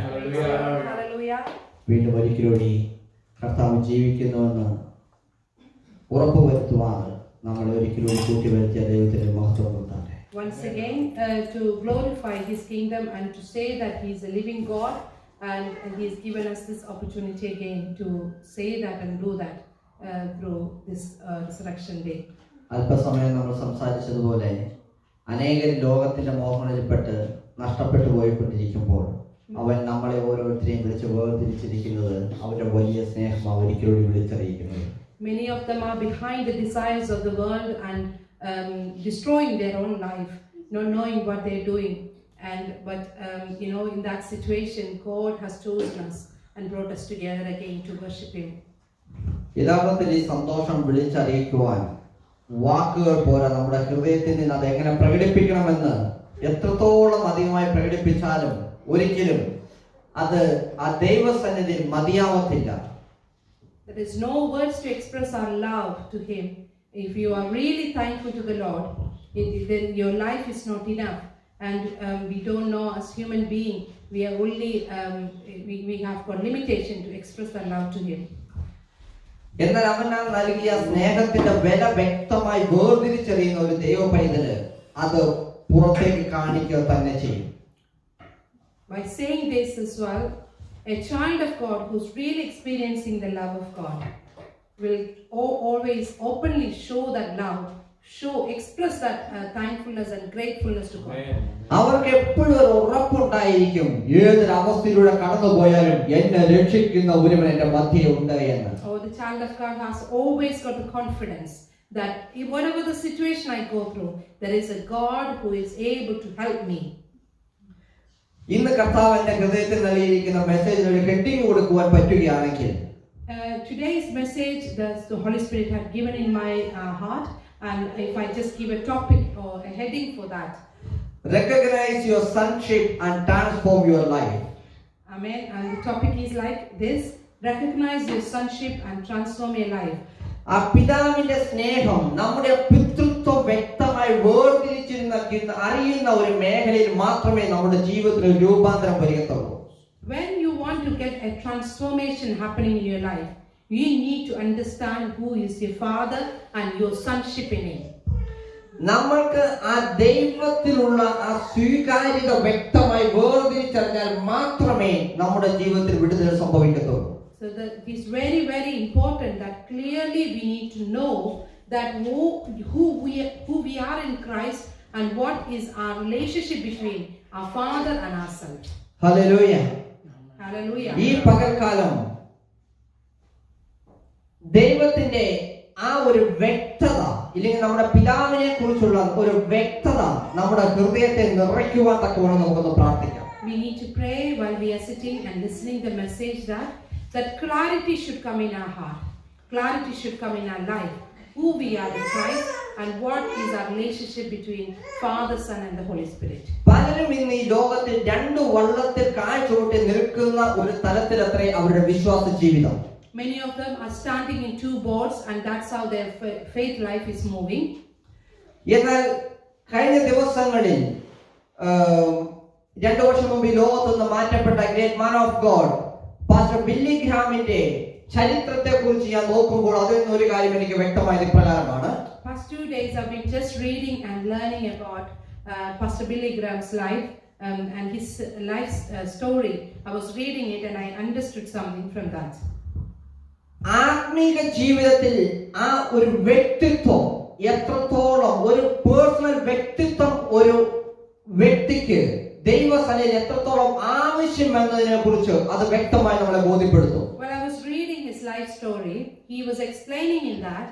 Hallelujah. Hallelujah. വീണ്ടും ഒരിക്കലൂടി കർത്താവ് ജീവിക്കുന്നുവെന്ന് ഉറപ്പുവരുത്തുവാൻ നമ്മൾ ഒരിക്കലും കൂട്ടിവരുത്തിയ ദൈവത്തിന്റെ മഹത്വം കൊടുത്താട്ടെ. Once again, to glorify His kingdom and to say that He is a living God, and He has given us this opportunity again to say that and do that through this Resurrection Day. അല്പസമയം നമ്മൾ സംസാരിച്ചതുപോലെ അനേകർ ലോകത്തിന്റെ മോഹങ്ങളിൽപ്പെട്ട് നഷ്ടപ്പെട്ടു പോയിക്കൊണ്ടിരിക്കുമ്പോൾ അവൻ നമ്മളെ ഓരോരുത്തരെയും വിളിച്ച് വേർതിരിച്ചിരിക്കുന്നത് അവന്റെ വലിയ സ്നേഹം ഒരിക്കലും വിളിച്ചറിയിക്കുന്നത്. Many of them are behind the desires of the world and destroying their own life, not knowing what they're doing. But in that situation, God has chosen us and brought us together again to worship Him. യഥാർത്ഥത്തിൽ ഈ സന്തോഷം വിളിച്ചറിയിക്കുവാൻ വാക്കുകൾ പോരാ. നമ്മുടെ ഹൃദയത്തിൽ നിന്ന് അത് എങ്ങനെ പ്രകടിപ്പിക്കണമെന്ന് എത്രത്തോളം അധികമായി പ്രകടിപ്പിച്ചാലും ഒരിക്കലും അത് ആ ദൈവസന്നിധിയിൽ മതിയാവത്തില്ല. There is no words to express our love to Him. If you are really thankful to the Lord, then your life is not enough. And we don't know, as human being, we are only we have got limitation to express our love to Him. എന്നാൽ അവൻ നൽകിയ സ്നേഹത്തിന്റെ വില വ്യക്തമായി വേർതിരിച്ചറിയുന്ന ഒരു ദൈവ പൈതല് അത് പുറത്തേക്ക് കാണിക്കുക തന്നെ ചെയ്യും. By saying this as well, a child of God who's really experiencing the love of God will always openly show that love, express that thankfulness and gratefulness to God. അവർക്ക് എപ്പോഴും ഒരു ഉറപ്പുണ്ടായിരിക്കും, ഏതൊരു അവസ്ഥയിലൂടെ കടന്നുപോയാലും എന്നെ രക്ഷിക്കുന്ന ഒരുവൻ എന്റെ മധ്യേ ഉണ്ട് എന്ന്. The child of God has always got the confidence that whatever the situation I go through, there is a God who is able to help me. ഇന്ന് കർത്താവ് എന്റെ ഹൃദയത്തിൽ നൽകിയിരിക്കുന്ന മെസ്സേജിന് ഒരു ഹെഡിങ് കൊടുക്കുവാൻ പറ്റുകയാണെങ്കിൽ today's message that the Holy Spirit had given in my heart, and if I just give a topic or a heading for that, recognize your sonship and transform your life. Amen. And the topic is like this: recognize your sonship and transform your life. ആ പിതാവിന്റെ സ്നേഹം നമ്മുടെ പിതൃത്വം വ്യക്തമായി വേർതിരിച്ചിരുന്ന അറിയുന്ന ഒരു മേഖലയിൽ മാത്രമേ നമ്മുടെ ജീവിതത്തിൽ രൂപാന്തരം വരികത്തുള്ളൂ. When you want to get a transformation happening in your life, you need to understand who is your father and your sonship in Him. നമ്മൾക്ക് ആ ദൈവത്തിലുള്ള ആ സ്വീകാര്യത വ്യക്തമായി വേർതിരിച്ചറിഞ്ഞാൽ മാത്രമേ നമ്മുടെ ജീവിതത്തിൽ വിടുതൽ സംഭവിക്കത്തുള്ളൂ. So that is very, very important that clearly we need to know that who we are in Christ and what is our relationship between our Father and ourselves. Hallelujah. Hallelujah. ഈ പകൽക്കാലം ദൈവത്തിന്റെ ആ ഒരു വ്യക്തത ഇല്ലെങ്കിൽ നമ്മുടെ പിതാവിനെ കുറിച്ചുള്ള ഒരു വ്യക്തത നമ്മുടെ ഹൃദയത്തെ നിറയ്ക്കുവാൻ തക്കവണ്ണം നമുക്കൊന്ന് പ്രാർത്ഥിക്കാം. We need to pray while we are sitting and listening the message that clarity should come in our heart. Clarity should come in our life. Who we are in Christ and what is our relationship between Father, Son and the Holy Spirit. പലരും ഇന്ന് ഈ ലോകത്തിൽ രണ്ട് വള്ളത്തിൽ കാൽ ചുവട്ടി നിൽക്കുന്ന ഒരു തലത്തിലത്രേ അവരുടെ വിശ്വാസ ജീവിതം. Many of them are standing in two boats and that's how their faith life is moving. എന്നാൽ കഴിഞ്ഞ ദിവസങ്ങളിൽ 2 വർഷം മുമ്പ് ലോകത്തു നിന്ന് മാറ്റപ്പെട്ട great man of God pastor Billy ഗ്രാമിന്റെ ചരിത്രത്തെ കുറിച്ച് ഞാൻ നോക്കുമ്പോൾ അതിൽ ഒരു കാര്യം എനിക്ക് വ്യക്തമായത് ഇപ്രകാരമാണ്. Past 2 days I've been just reading and learning about Pastor Billy Graham's life and his life story. I was reading it and I understood something from that. ആത്മീക ജീവിതത്തിൽ ആ ഒരു വ്യക്തിത്വം എത്രത്തോളം ഒരു പേഴ്സണൽ വ്യക്തിത്വം ഒരു വ്യക്തിക്ക് ദൈവസന്നിധിയിൽ എത്രത്തോളം ആവശ്യമെന്നതിനെ കുറിച്ച് അത് വ്യക്തമായി നമ്മളെ ബോധ്യപ്പെടുത്തും. When I was reading his life story, he was explaining in that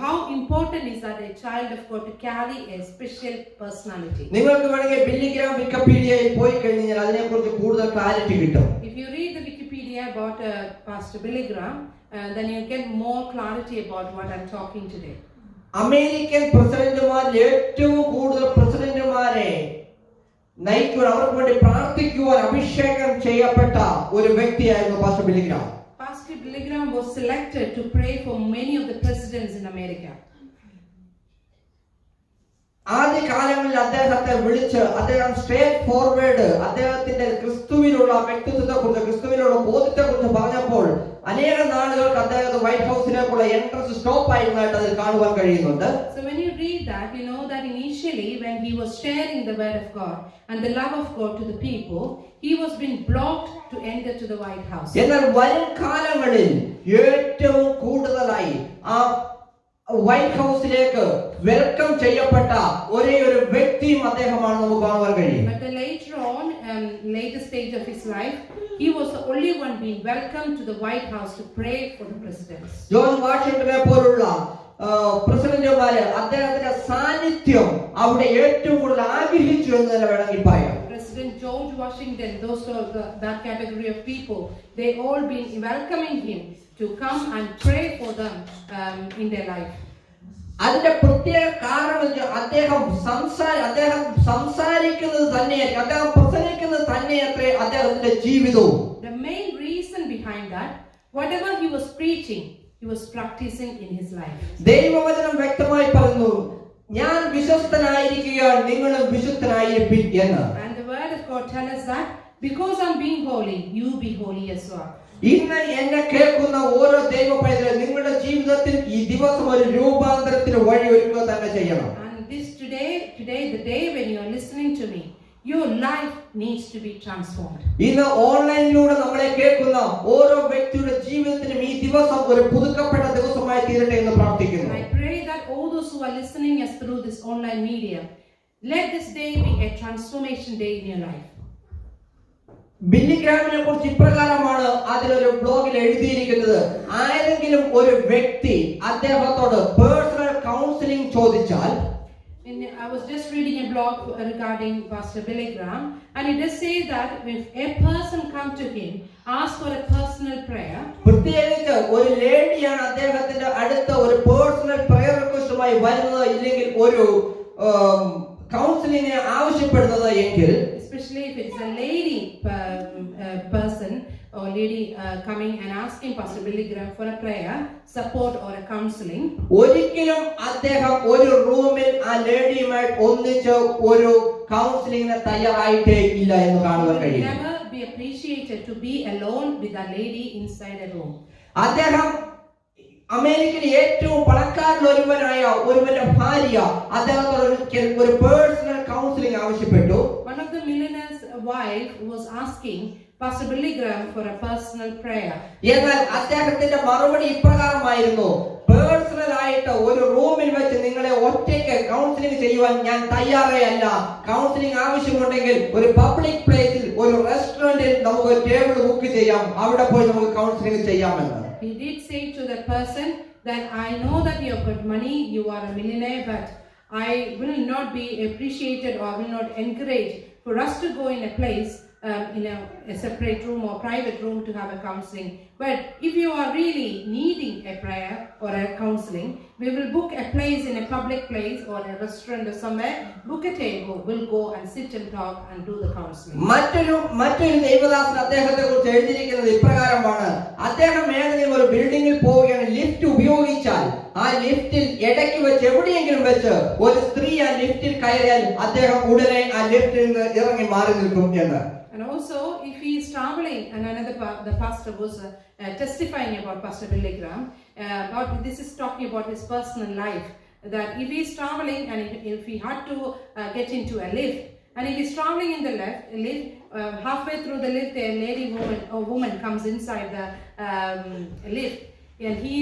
how important is that a child of God to carry a special personality. നിങ്ങൾക്ക് വേണമെങ്കിൽ ബില്ലി ഗ്രാം വിക്കിപീഡിയയിൽ പോയി കഴിഞ്ഞാൽ അതിനെക്കുറിച്ച് കൂടുതൽ ക്ലാരിറ്റി കിട്ടും. If you read the Wikipedia about Pastor Billy Graham, then you get more clarity about what I'm talking today. American പ്രസിഡന്റുമാരിൽ ഏറ്റവും കൂടുതൽ പ്രസിഡന്റുമാരെ നയിക്കുവാൻ അവർക്ക് വേണ്ടി പ്രാർത്ഥിക്കുവാൻ അഭിഷേകം ചെയ്യപ്പെട്ട ഒരു വ്യക്തിയായിരുന്നു pastor Billy gram. Pastor Billy Graham was selected to pray for many of the presidents in America. ആദ്യ കാലങ്ങളിൽ അദ്ദേഹത്തെ വിളിച്ച് അദ്ദേഹം സ്ട്രേറ്റ് ഫോർവേഡ് അദ്ദേഹത്തിന്റെ ക്രിസ്തുവിലുള്ള വ്യക്തിത്വത്തെക്കുറിച്ച് ക്രിസ്തുവിലുള്ള ബോധ്യത്തെക്കുറിച്ച് പറഞ്ഞപ്പോൾ അനേക നാളുകൾക്ക് അദ്ദേഹത്തെ വൈറ്റ് ഹൗസിലേക്കുള്ള എൻട്രൻസ് സ്റ്റോപ്പ് ആയിരുന്നതായിട്ട് അതിൽ കാണുവാൻ കഴിയുന്നുണ്ട്. So when you read that, you know that initially when he was sharing the word of God and the love of God to the people, he was being blocked to enter to the White House. എന്നാൽ വരും കാലങ്ങളിൽ ഏറ്റവും കൂടുതലായി ആ white ഹൗസിലേക്ക് welcome ചെയ്യപ്പെട്ട ഒരേ ഒരു വ്യക്തിയും അദ്ദേഹമാണ് നമുക്ക് കാണുവാൻ കഴിയും. But later on, later stage of his life, he was the only one being welcomed to the White House to pray for the presidents. George വാഷിംഗ്ടനെ പോലുള്ള പ്രസിഡന്റുമാര് അദ്ദേഹത്തിന്റെ സാന്നിധ്യം അവിടെ ഏറ്റവും കൂടുതൽ ആഗ്രഹിച്ചു എന്ന് തന്നെ വേണമെങ്കിൽ പറയാം. President George Washington, those of that category of people, they all been welcoming him to come and pray for them in their life. അതിന്റെ പ്രത്യേക കാരണം അദ്ദേഹം സംസാരിക്കുന്നത് തന്നെയായിരിക്കും, അദ്ദേഹം പ്രസംഗിക്കുന്നത് തന്നെയത്രേ അദ്ദേഹത്തിന്റെ ജീവിതവും. The main reason behind that, whatever he was preaching, he was practicing in his life. ദൈവവചനം വ്യക്തമായി പറയുന്നു, ഞാൻ വിശ്വസ്തനായിരിക്കുകയാണ്, നിങ്ങളും വിശുദ്ധനായിരിപ്പിൻ എന്ന്. And the word of God tells us that because I'm being holy, you be holy as well. ഇന്ന് എന്നെ കേൾക്കുന്ന ഓരോ ദൈവ പൈതലും നിങ്ങളുടെ ജീവിതത്തിൽ ഈ ദിവസം ഒരു രൂപാന്തരത്തിന് വഴി ഒരുക്കുക തന്നെ ചെയ്യണം. And this today the day when you are listening to me, your life needs to be transformed. ഇന്ന് ഓൺലൈനിലൂടെ നമ്മളെ കേൾക്കുന്ന ഓരോ വ്യക്തിയുടെ ജീവിതത്തിലും ഈ ദിവസം ഒരു പുതുക്കപ്പെട്ട ദിവസമായി തീരട്ടെ എന്ന് പ്രാർത്ഥിക്കുന്നു. I pray that all those who are listening us through this online media, let this day be a transformation day in your life. Billy ഗ്രാമിനെ കുറിച്ച് ഇപ്രകാരമാണ് അതിലൊരു ബ്ലോഗിൽ എഴുതിയിരിക്കുന്നത്. ആരെങ്കിലും ഒരു വ്യക്തി അദ്ദേഹത്തോട് പേഴ്സണൽ കൗൺസിലിംഗ് ചോദിച്ചാൽ, I was just reading a blog regarding Pastor Billy Graham, and it does say that if a person come to him, ask for a personal prayer, പ്രത്യേകിച്ച് ഒരു ലേഡിയാണ് അദ്ദേഹത്തിന്റെ അടുത്ത ഒരു പേഴ്സണൽ പ്രയർ റിക്വസ്റ്റുമായി വരുന്നത്, ഇല്ലെങ്കിൽ ഒരു കൗൺസിലിംഗിനെ ആവശ്യപ്പെടുന്നത് എങ്കിൽ, especially if it's a lady person or lady coming and asking Pastor Billy Graham for a prayer, support or a counseling, ഒരിക്കലും അദ്ദേഹം ഒരു റൂമിൽ ആ ലേഡിയുമായി ഒന്നിച്ച് ഒരു കൗൺസിലിംഗിന് തയ്യാറായിട്ടേ ഇല്ല എന്ന് കാണുവാൻ കഴിയും. never be appreciated to be alone with a lady inside a room. അദ്ദേഹം അമേരിക്കയിലെ ഏറ്റവും പണക്കാരിൽ ഒരുവന്റെ ഭാര്യ അദ്ദേഹത്തോട് ഒരു പേഴ്സണൽ കൗൺസിലിംഗ് ആവശ്യപ്പെട്ടു. One of the millionaire's wife was asking Pastor Billy Graham for a personal prayer. എന്നാൽ അദ്ദേഹത്തിന്റെ മറുപടി ഇപ്രകാരമായിരുന്നു, പേഴ്സണൽ ആയിട്ട് ഒരു റൂമിൽ വെച്ച് നിങ്ങളെ ഒറ്റയ്ക്ക് കൗൺസിലിംഗ് ചെയ്യുവാൻ ഞാൻ തയ്യാറേ അല്ല. കൗൺസിലിംഗ് ആവശ്യമുണ്ടെങ്കിൽ ഒരു പബ്ലിക് പ്ലേസിൽ ഒരു റെസ്റ്റോറന്റിൽ നമുക്ക് ടേബിൾ ബുക്ക് ചെയ്യാം, അവിടെ പോയി നമുക്ക് കൗൺസിലിംഗ് ചെയ്യാമെന്ന്. He did say to that person that I know that you have got money, you are a millionaire, but I will not be appreciated or will not encourage for us to go in a place in a separate room or private room to have a counseling. But if you are really needing a prayer or a counseling, we will book a place in a public place or a restaurant or somewhere, book a table, we'll go and sit and talk and do the counseling. മറ്റൊരു ദൈവദാസൻ അദ്ദേഹത്തെ കുറിച്ച് എഴുതിയിരിക്കുന്നത് ഇപ്രകാരമാണ്, അദ്ദേഹം ഏതെങ്കിലും ഒരു ബിൽഡിംഗിൽ പോവുകയാണ്, ലിഫ്റ്റ് ഉപയോഗിച്ചാൽ ആ ലിഫ്റ്റിൽ ഇടയ്ക്ക് വെച്ച് എവിടെയെങ്കിലും വെച്ച് ഒരു സ്ത്രീ ആ ലിഫ്റ്റിൽ കയറിയാൽ അദ്ദേഹം ഉടനെ ആ ലിഫ്റ്റിൽ നിന്ന് ഇറങ്ങി മാറി നിൽക്കും എന്ന്. And also, if he is traveling, and the pastor was testifying about Pastor Billy Graham, but this is talking about his personal life, that if he is traveling and if he had to get into a lift, and if he is traveling in the lift, halfway through the lift, a woman comes inside the lift, and he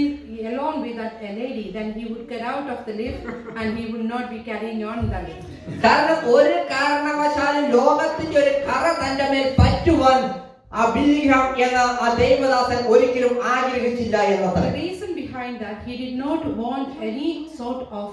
alone with that lady, then he would get out of the lift and he would not be carrying on the lift. കാരണം ഒരു കാരണവശാലും ലോകത്തിന്റെ ഒരു കറ തന്റെ മേൽ പറ്റുവാൻ ആ Billy gram എന്ന ആ ദൈവദാസൻ ഒരിക്കലും ആഗ്രഹിച്ചില്ല എന്നത്രേ. The reason behind that, he did not want any sort of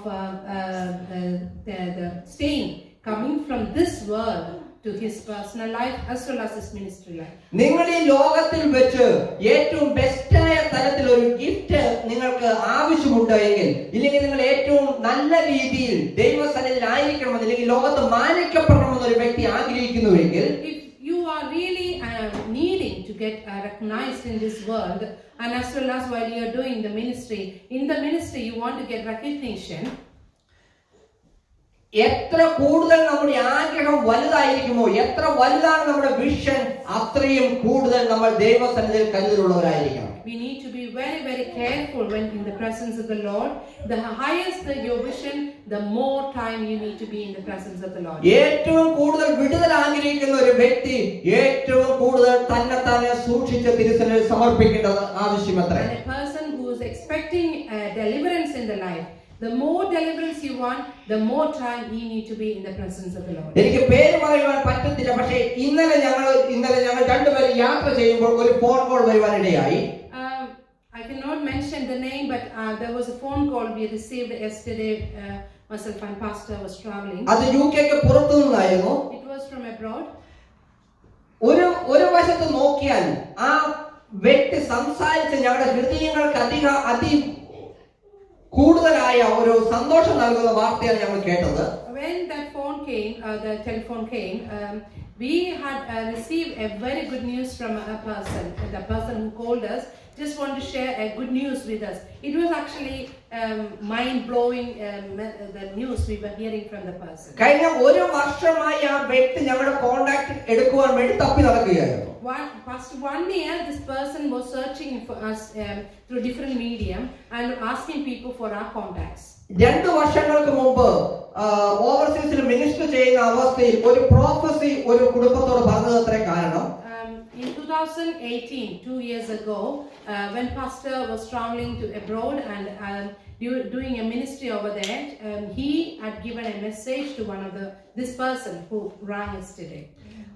the stain coming from this world to his personal life as well as his ministry life. നിങ്ങൾ ഈ ലോകത്തിൽ വെച്ച് ഏറ്റവും ബെസ്റ്റായ തരത്തിൽ ഒരു ഗിഫ്റ്റ് നിങ്ങൾക്ക് ആവശ്യമുണ്ട് എങ്കിൽ, ഇല്ലെങ്കിൽ നിങ്ങൾ ഏറ്റവും നല്ല രീതിയിൽ ദൈവസന്നിധിയിൽ ആയിരിക്കണമെന്ന്, അല്ലെങ്കിൽ ലോകത്ത് മാനിക്കപ്പെടണമെന്ന് ഒരു വ്യക്തി ആഗ്രഹിക്കുന്നുവെങ്കിൽ, if you are really needing to get recognized in this world, and as well as while you are doing the ministry, in the ministry you want to get recognition, എത്ര കൂടുതൽ നമ്മുടെ ആഗ്രഹം വലുതായിരിക്കുമോ, എത്ര വലുതാണ് നമ്മുടെ വിഷൻ, അത്രയും കൂടുതൽ നമ്മൾ ദൈവസന്നിധിയിൽ കരുതലുള്ളവരായിരിക്കണം. We need to be very, very careful when in the presence of the Lord. The higher your vision, the more time you need to be in the presence of the Lord. ഏറ്റവും കൂടുതൽ വിടുതൽ ആഗ്രഹിക്കുന്ന ഒരു വ്യക്തി ഏറ്റവും കൂടുതൽ തന്നെത്താനെ സൂക്ഷിച്ച് തിരുസന്നിധിയിൽ സമർപ്പിക്കേണ്ടത് ആവശ്യമത്രേ. And a person who is expecting deliverance in the life, the more deliverance you want, the more time you need to be in the presence of the Lord. എനിക്ക് പേര് പറയുവാൻ പറ്റത്തില്ല, പക്ഷേ ഇന്നലെ ഞങ്ങൾ രണ്ടുപേരും യാത്ര ചെയ്യുമ്പോൾ ഒരു ഫോൺ കോൾ വരുവാനിടയായി. I cannot mention the name, but there was a phone call we received yesterday. Myself and pastor was traveling. അത് യുകെക്ക് പുറത്തു നിന്നായിരുന്നു. It was from abroad. ഒരു വശത്ത് നോക്കിയാൽ ആ വ്യക്തി സംസാരിച്ച് ഞങ്ങളുടെ ഹൃദയങ്ങൾക്ക് കൂടുതലായ ഒരു സന്തോഷം നൽകുന്ന വാർത്തയാണ് ഞങ്ങൾ കേട്ടത്. When that phone came, the telephone came, we had received a very good news from a person. The person who called us just want to share a good news with us. It was actually mind-blowing the news we were hearing from the person. കഴിഞ്ഞ ഒരു വർഷമായി ആ വ്യക്തി ഞങ്ങളുടെ contact എടുക്കുവാൻ വേണ്ടി തപ്പി നടക്കുകയായിരുന്നു. Past 1 year, this person was searching for us through different medium and asking people for our contacts. 2 വർഷങ്ങൾക്ക് മുമ്പ് ഓവർസീസിൽ മിനിസ്റ്റർ ചെയ്യുന്ന അവസ്ഥയിൽ ഒരു പ്രോഫസി ഒരു കുടുംബത്തോട് പറഞ്ഞതത്രേ കാരണം. In 2018, 2 years ago, when pastor was traveling to abroad and doing a ministry over there, he had given a message to this person who rang yesterday.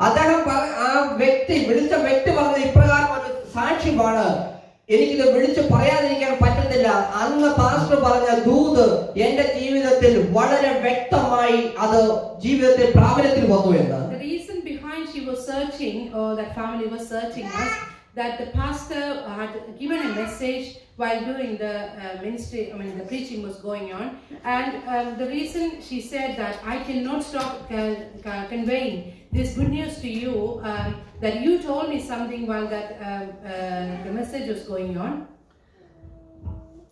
അദ്ദേഹം ആ വിളിച്ച വ്യക്തി പറഞ്ഞ ഇപ്രകാരം ഒരു സാക്ഷ്യമാണ്, എനിക്കിത് വിളിച്ചു പറയാതിരിക്കാൻ പറ്റുന്നില്ല. അന്ന് പാസ്റ്റർ പറഞ്ഞ ദൂത് എന്റെ ജീവിതത്തിൽ വളരെ വ്യക്തമായി അത് ജീവിതത്തിൽ പ്രാബല്യത്തിൽ വന്നു എന്ന്. The reason behind she was searching, or that family was searching us, that the pastor had given a message while doing the ministry, the preaching was going on, and the reason she said that I cannot stop conveying this good news to you, that you told me something while that the message was going on.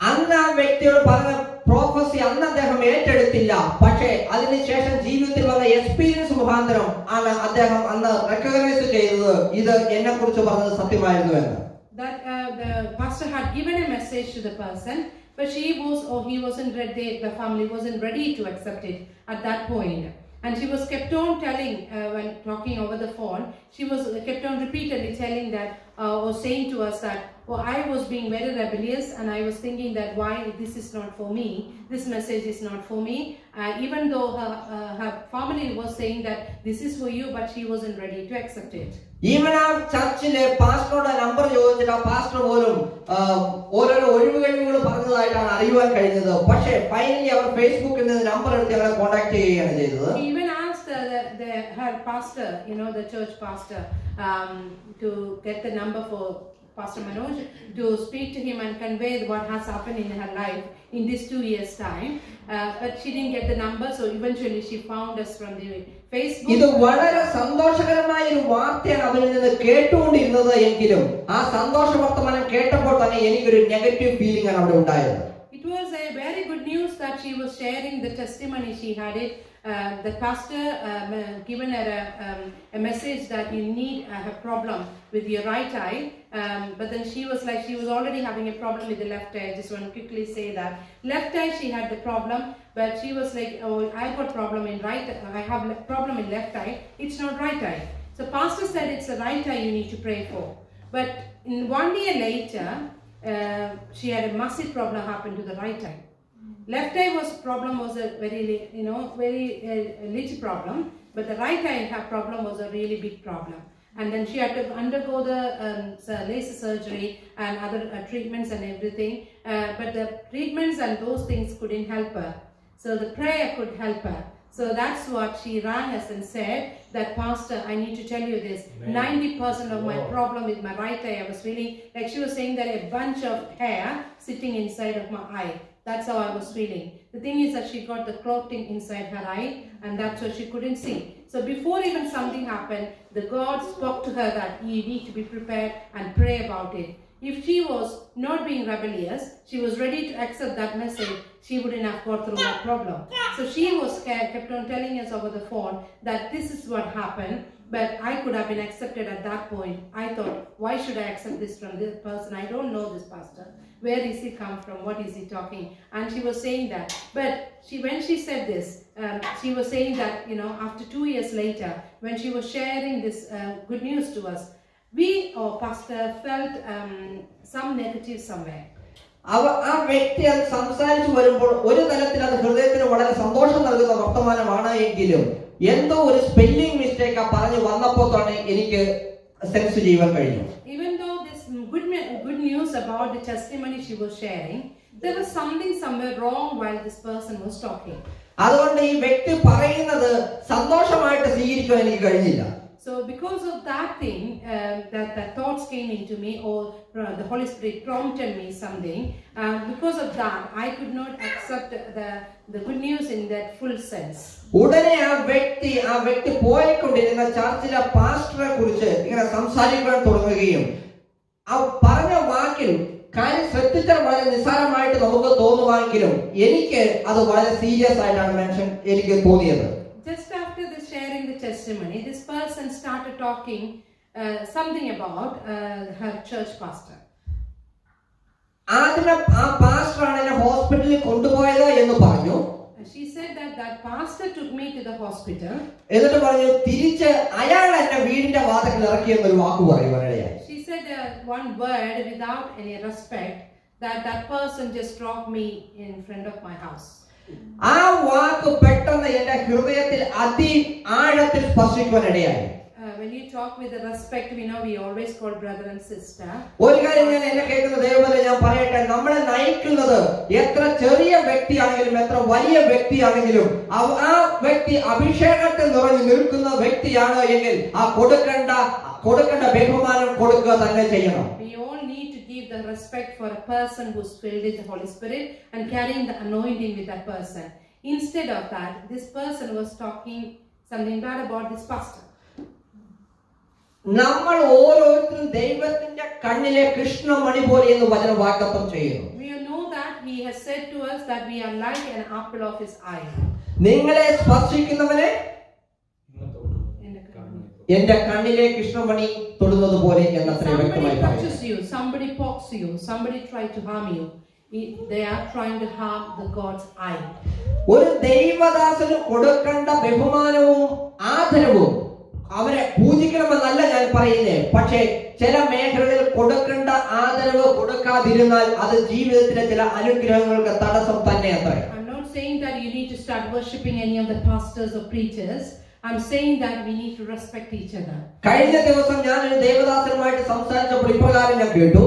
അന്ന് ആ വ്യക്തിയോട് പറഞ്ഞ prophecy അന്ന് അദ്ദേഹം ഏറ്റെടുത്തില്ല, പക്ഷേ അതിനുശേഷം ജീവിതത്തിൽ വന്ന എക്സ്പീരിയൻസ് മുഖാന്തരം ആണ് അദ്ദേഹം അന്ന് റെക്കഗ്നൈസ് ചെയ്തത് ഇത് എന്നെ കുറിച്ച് പറഞ്ഞത് സത്യമായിരുന്നു എന്ന്. That the pastor had given a message to the person, but he wasn't ready. The family wasn't ready to accept it at that point. And she was kept on telling when talking over the phone. She was kept on repeatedly telling that or saying to us that, "Oh, I was being very rebellious, and I was thinking that why this is not for me. This message is not for me." Even though her family was saying that this is for you, but she wasn't ready to accept it. Even ആ ചർച്ചിലെ പാസ്റ്ററുടെ number ചോദിച്ചിട്ട് ആ pastor പോലും ഓരോരോ ഒഴിവുകഴിവുകൾ പറഞ്ഞതായിട്ടാണ് അറിയുവാൻ കഴിഞ്ഞത്. പക്ഷേ finally അവർ ഫേസ്ബുക്കിൽ നിന്ന് നമ്പർ എടുത്ത് ഞങ്ങളെ കോൺടാക്ട് ചെയ്യുകയാണ് ചെയ്തത്. She even asked her pastor, the church pastor, to get the number for Pastor Manoj to speak to him and convey what has happened in her life in this 2 years time, but she didn't get the number, so eventually she found us from the Facebook. ഇത് വളരെ സന്തോഷകരമായ ഒരു വാർത്തയാണ് അവരിൽ നിന്ന് കേട്ടുകൊണ്ടിരുന്നത് എങ്കിലും ആ സന്തോഷ വർത്തമാനം കേട്ടപ്പോൾ തന്നെ എനിക്കൊരു നെഗറ്റീവ് ഫീലിംഗ് ആണ് അവിടെ ഉണ്ടായത്. It was a very good news that she was sharing the testimony she had it. The pastor given her a message that you need a problem with your right eye, but then she was already having a problem with the left eye. I just want to quickly say that left eye she had the problem, but she was like, "Oh, I got problem in right. I have problem in left eye. It's not right eye." So pastor said it's the right eye you need to pray for. But in 1 year later, she had a massive problem happen to the right eye. Left eye was a very little problem, but the right eye her problem was a really big problem. And then she had to undergo the laser surgery and other treatments and everything. But the treatments and those things couldn't help her. So the prayer could help her. So that's what she rang us and said that, "Pastor, I need to tell you this. 90% of my problem with my right eye, I was feeling like," she was saying, that a bunch of hair sitting inside of my eye. That's how I was feeling. The thing is that she got the clotting inside her eye, and that's why she couldn't see. So before even something happened, the God spoke to her that you need to be prepared and pray about it. if she was not being rebellious, she was ready to accept that message, she wouldn't have got through that problem. So she was kept on telling us over the phone that this is what happened, but I could have been accepted at that point. I thought, why should I accept this from this person? I don't know this pastor. Where is he come from? What is he talking? And she was saying that. But when she said this, she was saying that, after 2 years later, when she was sharing this good news to us, we or pastor felt some negative somewhere. ആ വ്യക്തി അത് സംസാരിച്ചു വരുമ്പോൾ ഒരു തരത്തിൽ അത് ഹൃദയത്തിന് വളരെ സന്തോഷം നൽകുന്ന വർത്തമാനമാണ് എങ്കിലും എന്തോ ഒരു സ്പെല്ലിംഗ് മിസ്റ്റേക്ക് പറഞ്ഞു വന്നപ്പോൾ തന്നെ എനിക്ക് സെൻസ് ചെയ്യാൻ കഴിഞ്ഞു. Even though this good news about the testimony she was sharing, there was something somewhere wrong while this person was talking. അതുകൊണ്ട് ഈ വ്യക്തി പറയുന്നത് സന്തോഷമായിട്ട് സ്വീകരിക്കാൻ എനിക്ക് കഴിഞ്ഞില്ല. So because of that thing, that thoughts came into me, or the Holy Spirit prompted me something. Because of that, I could not accept the good news in that full sense. ഉടനെ ആ വ്യക്തി പോയിക്കൊണ്ടിരുന്ന ചർച്ചിലെ പാസ്റ്ററെ കുറിച്ച് ഇങ്ങനെ സംസാരിക്കാൻ തുടങ്ങുകയും ആ പറഞ്ഞ വാക്കിൽ കാര്യം ശ്രദ്ധിച്ചാൽ വളരെ നിസ്സാരമായിട്ട് നമുക്ക് തോന്നുവാണെങ്കിലും എനിക്ക് അത് വളരെ സീരിയസ് ആയിട്ടാണ് എനിക്ക് തോന്നിയത്. Just after this sharing the testimony, this person started talking something about her church pastor. ആദ്യം ആ പാസ്റ്ററാണ് എന്നെ ഹോസ്പിറ്റലിൽ കൊണ്ടുപോയത് എന്ന് പറഞ്ഞു. She said that pastor took me to the hospital. എന്നിട്ട് പറഞ്ഞു തിരിച്ച് അയാൾ എന്നെ വീടിന്റെ വാതിൽക്കൽ ഇറക്കി എന്നൊരു വാക്ക് പറയുവാനിടയായി. She said one word without any respect, that person just dropped me in front of my house. ആ വാക്ക് പെട്ടെന്ന് എന്റെ ഹൃദയത്തിൽ ആഴത്തിൽ സ്പർശിക്കുവാനിടയായി. When you talk with the respect, we always call brother and sister. ഒരു കാര്യം ഞാൻ എന്നെ കേൾക്കുന്ന ദൈവമേ ഞാൻ പറയട്ടെ, നമ്മളെ നയിക്കുന്നത് എത്ര ചെറിയ വ്യക്തിയാണെങ്കിലും എത്ര വലിയ വ്യക്തിയാണെങ്കിലും ആ വ്യക്തി അഭിഷേകത്തിൽ നിറഞ്ഞു നിൽക്കുന്ന വ്യക്തിയാണ് എങ്കിൽ ആ കൊടുക്കേണ്ട ബഹുമാനം കൊടുക്കുക തന്നെ ചെയ്യണം. We all need to give the respect for a person who's filled with the Holy Spirit and carrying the anointing with that person. Instead of that, this person was talking something bad about this pastor. നമ്മൾ ഓരോരുത്തരും ദൈവത്തിന്റെ കണ്ണിലെ കൃഷ്ണമണി പോലെ എന്ന് വചനം വാഗ്ദത്തം ചെയ്യുന്നു. We know that he has said to us that we are like an apple of his eye. നിങ്ങളെ സ്പർശിക്കുന്നവനെ എന്റെ കണ്ണിലെ കൃഷ്ണമണി തൊടുന്നത് പോലെ എന്നത്ര വ്യക്തമായി പറയുന്നു. Somebody pokes you, somebody try to harm you. They are trying to harm the God's eye. ഒരു ദൈവദാസന് കൊടുക്കേണ്ട ബഹുമാനവും ആദരവും അവരെ പൂജിക്കണമെന്നല്ല ഞാൻ പറയുന്നേ, പക്ഷേ ചില മേഖലകളിൽ കൊടുക്കേണ്ട ആദരവ് കൊടുക്കാതിരുന്നാൽ അത് ജീവിതത്തിലെ ചില അനുഗ്രഹങ്ങൾക്ക് തടസ്സം തന്നെ അത്രേ. I'm not saying that you need to start worshipping any of the pastors or preachers. I'm saying that we need to respect each other. കഴിഞ്ഞ ദിവസം ഞാൻ ഒരു ദേവദാസനുമായിട്ട് സംസാരിച്ചപ്പോൾ ഇപ്രകാരം ഞാൻ കേട്ടു.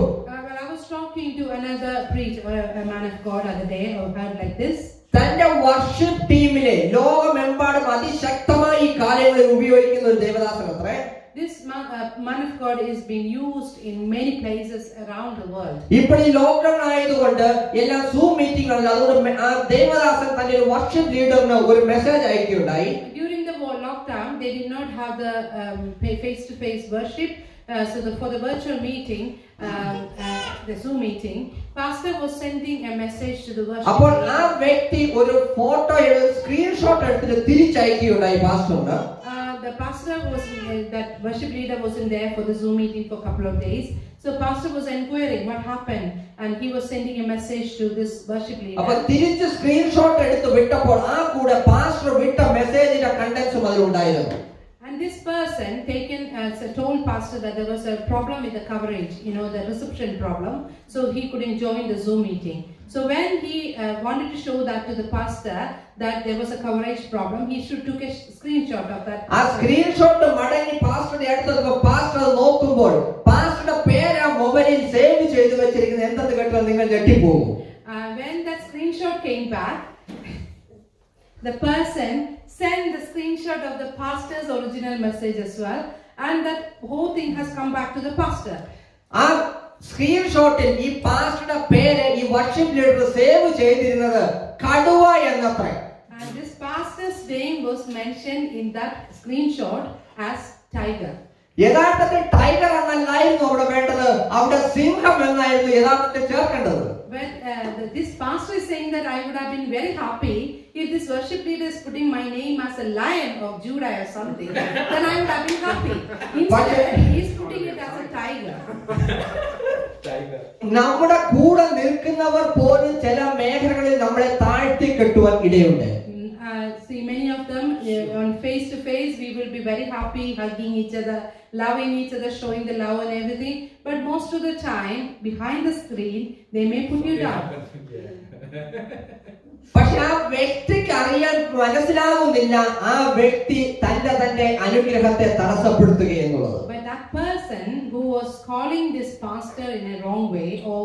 I was talking to another preacher, a man of God, other day, or heard like this. തന്റെ worship ടീമിലെ ലോകമെമ്പാടും അതിശക്തമായി ഈ കാര്യങ്ങളിൽ ഉപയോഗിക്കുന്ന ഒരു ദേവദാസൻ അത്രേ. This man of God is being used in many places around the world. ഇപ്പോൾ ഈ ലോക്ക്ഡൌൺ ആയതുകൊണ്ട് എല്ലാ സൂം മീറ്റിംഗുകളിൽ അതുകൊണ്ട് ആ ദേവദാസൻ തന്റെ ഒരു വർഷിപ്പ് ലീഡറിന് ഒരു message അയക്കുകയുണ്ടായി. During the lockdown, they did not have the face-to-face worship. So for the virtual meeting, the Zoom meeting, pastor was sending a message to the worship. അപ്പോൾ ആ വ്യക്തി ഒരു ഫോട്ടോ സ്ക്രീൻഷോട്ട് എടുത്തിട്ട് തിരിച്ചയക്കുകയുണ്ടായി പാസ്റ്ററിന്. The pastor that worship leader wasn't there for the Zoom meeting for a couple of days. So pastor was inquiring what happened, and he was sending a message to this worship leader. അപ്പോൾ തിരിച്ച് screenshot എടുത്ത് വിട്ടപ്പോൾ ആ കൂടെ pastor വിട്ട മെസ്സേജിന്റെ കണ്ടന്റ്സും അതിലുണ്ടായിരുന്നു. And this person told pastor that there was a problem with the coverage, the reception problem, so he couldn't join the Zoom meeting. So when he wanted to show that to the pastor that there was a coverage problem, he should took a screenshot of that. ആ screenshot മടങ്ങി പാസ്റ്ററുടെ അടുത്ത് pastor നോക്കുമ്പോൾ പാസ്റ്ററുടെ പേര് ആ മൊബൈലിൽ save ചെയ്തു വെച്ചിരിക്കുന്നത് എന്തെന്ന് കേട്ടാൽ നിങ്ങൾ ഞെട്ടിപ്പോകും. When that screenshot came back, the person sent the screenshot of the pastor's original message as well, and that whole thing has come back to the pastor. ആ സ്ക്രീൻഷോട്ടിൽ ഈ പാസ്റ്ററുടെ പേര് ഈ വർഷിപ്പ് ലീഡർ സേവ് ചെയ്തിരുന്നത് കടുവ എന്നത്രേ. And this pastor's name was mentioned in that screenshot as tiger. യഥാർത്ഥത്തിൽ tiger എന്നല്ലായിരുന്നു അവിടെ വേണ്ടത്, അവിടെ സിംഹം എന്നായിരുന്നു യഥാർത്ഥത്തിൽ ചേർക്കേണ്ടത്. When this pastor is saying that I would have been very happy if this worship leader is putting my name as a lion of Judah or something, then I would have been happy. Instead, he is putting it as a tiger. നമ്മുടെ കൂടെ നിൽക്കുന്നവർ പോലും ചില മേഖലകളിൽ നമ്മളെ താഴ്ത്തി കെട്ടുവാൻ ഇടയുണ്ട്. See, many of them on face to face, we will be very happy, hugging each other, loving each other, showing the love and everything. But most of the time, behind the screen, they may put you down. പക്ഷെ ആ വ്യക്തിക്ക് അറിയാൻ മനസ്സിലാകുന്നില്ല ആ വ്യക്തി തന്റെ അനുഗ്രഹത്തെ തടസ്സപ്പെടുത്തുക എന്നുള്ളത്. But that person who was calling this pastor in a wrong way, or